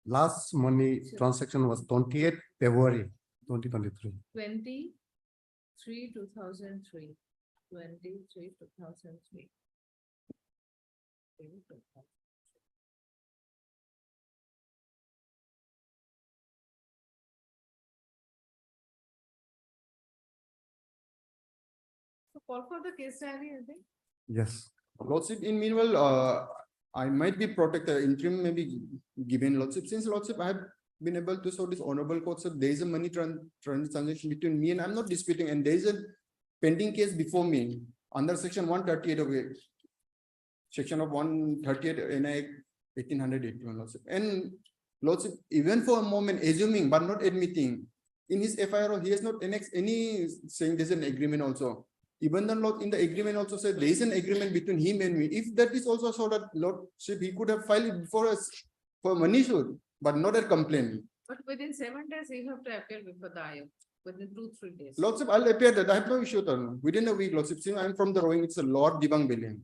Last money transaction was 28 February 2023. 23/2003, 23/2003. So call for the case diary, I think. Yes. Lordship, in meanwhile, I might be protected, interim may be given Lordship, since Lordship, I have been able to show this honorable court, so there is a money transaction between me and I'm not disputing, and there is a pending case before me under section 138 of it. Section of 138 NI 1881 Lordship. And Lordship, even for a moment, assuming but not admitting, in his FIR, he has not annexed any saying there's an agreement also. Even the Lord in the agreement also said there is an agreement between him and me. If that is also so that Lordship, he could have filed it before us for money issue, but not a complaint. But within 7 days, you have to appear before the IO, within 2-3 days. Lordship, I'll appear that I have no issue. Within a week, Lordship, since I'm from the rowing, it's a Lord Dibang Billion.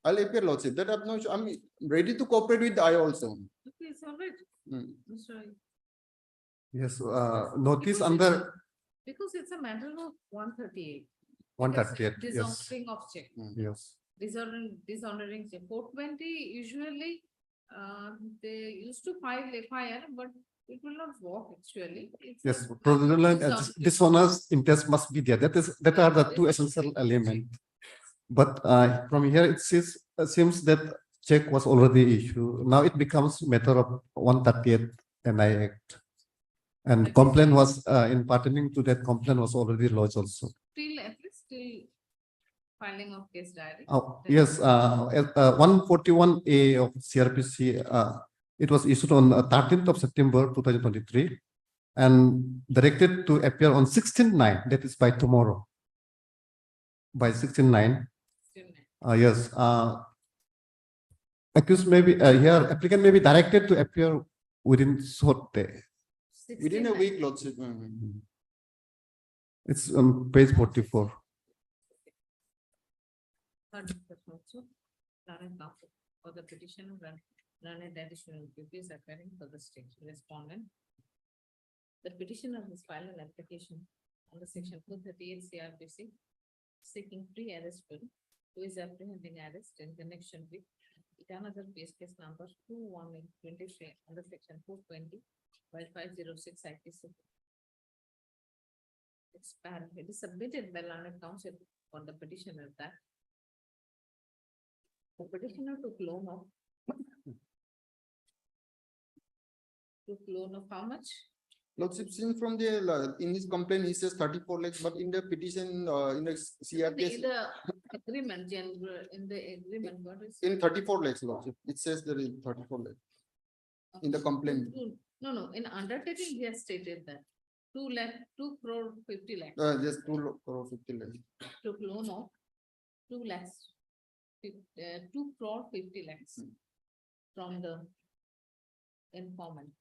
I'll appear, Lordship, that I have no issue. I'm ready to cooperate with the IO also. Okay, it's all right. Hmm. Mr. Ayu. Yes, notice Because under Because it's a matter of 138. 138, yes. Dishonoring of check. Yes. Dishonoring check. 420 usually, they used to file FIR, but it will not work actually. It's a Yes, matter of fraudulent dishonesty. dishonest interest must be there. That are the two essential elements. But from here it says seems that check was already issued. Now it becomes matter of 138 NI Act. And complaint was in pertaining to that complaint was already lodged also. Still, at least still filing of case diary. Yes, 141A of CRPC, it was issued on 13th of September 2023 and directed to appear on 16/9, that is by tomorrow. By 16/9. Yes, accused may be here, applicant may be directed to appear within short day. Within a week, Lordship. It's on page 44. Third discussion also, current counsel for the petitioner run additional duties appearing for the state respondent. The petitioner has filed an application under section 238 CRPC seeking pre-arrest bill who is apprehending arrest in connection with another case number 21823 under section 420 by 506 IPC. It is submitted by learned counsel for the petitioner that the petitioner took loan of how much? Lordship, since from the, in his complaint, he says 34 lakhs, but in the petition, in the CRPS, The agreement, in the agreement, what is? in 34 lakhs, Lordship, it says there is 34 lakhs. In the complaint. No, in undertaking, he has stated that 2 crore 50 lakhs. Just 2 crore 50 lakhs. Took loan of 2 lakhs. 2 crore 50 lakhs from the informant.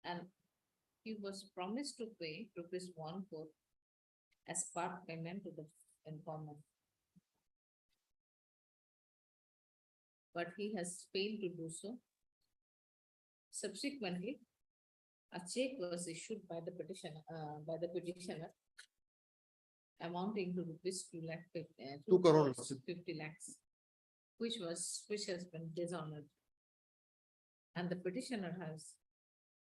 And he was promised to pay ₹1 crore as part payment to the informant. But he has failed to do so. Subsequently, a check was issued by the petitioner amounting to rupees 2 lakh 2 crore. 50 lakhs which has been dishonored. And the petitioner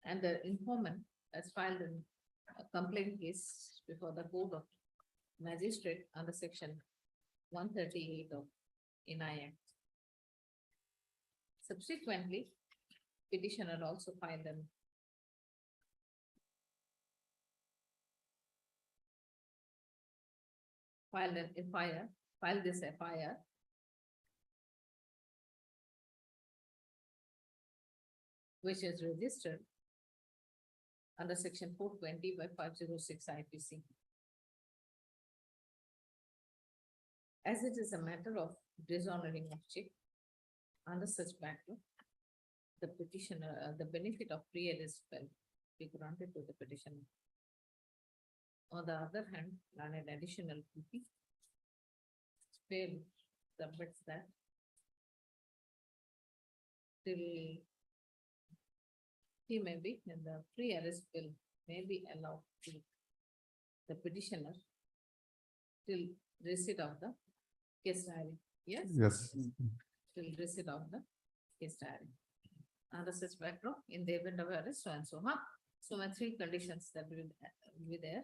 and the informant has filed a complaint case before the Court of Magistrate under section 138 of NI Act. Subsequently, petitioner also filed this FIR which is registered under section 420 by 506 IPC. As it is a matter of dishonoring of check, under such background, the petitioner, the benefit of pre-arrest will be granted to the petitioner. On the other hand, on an additional PP, still submits that till he may be in the pre-arrest bill may be allowed to the petitioner till receipt of the case diary. Yes? Yes. Till receipt of the case diary. Under such background, in the event of arrest, so and so, huh? So my three conditions that will be there.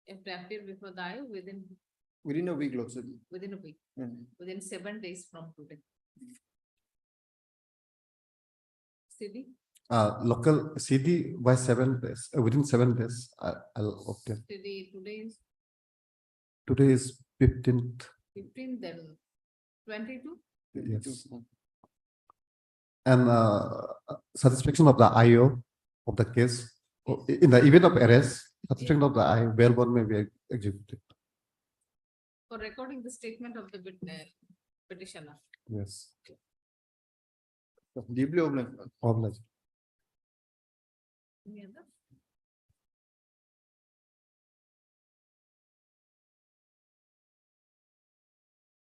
If they appear before the eye Within a week, Lordship. within a week, within 7 days from today. CD, Local CD by 7 days, within 7 days, I'll obtain. CD today is Today is 15th, 15, then 22. yes. And satisfaction of the IO of the case, in the event of arrest, satisfaction of the I, bail bond may be executed. For recording the statement of the petitioner. Yes. Deeply obliged. Obliged. Any other?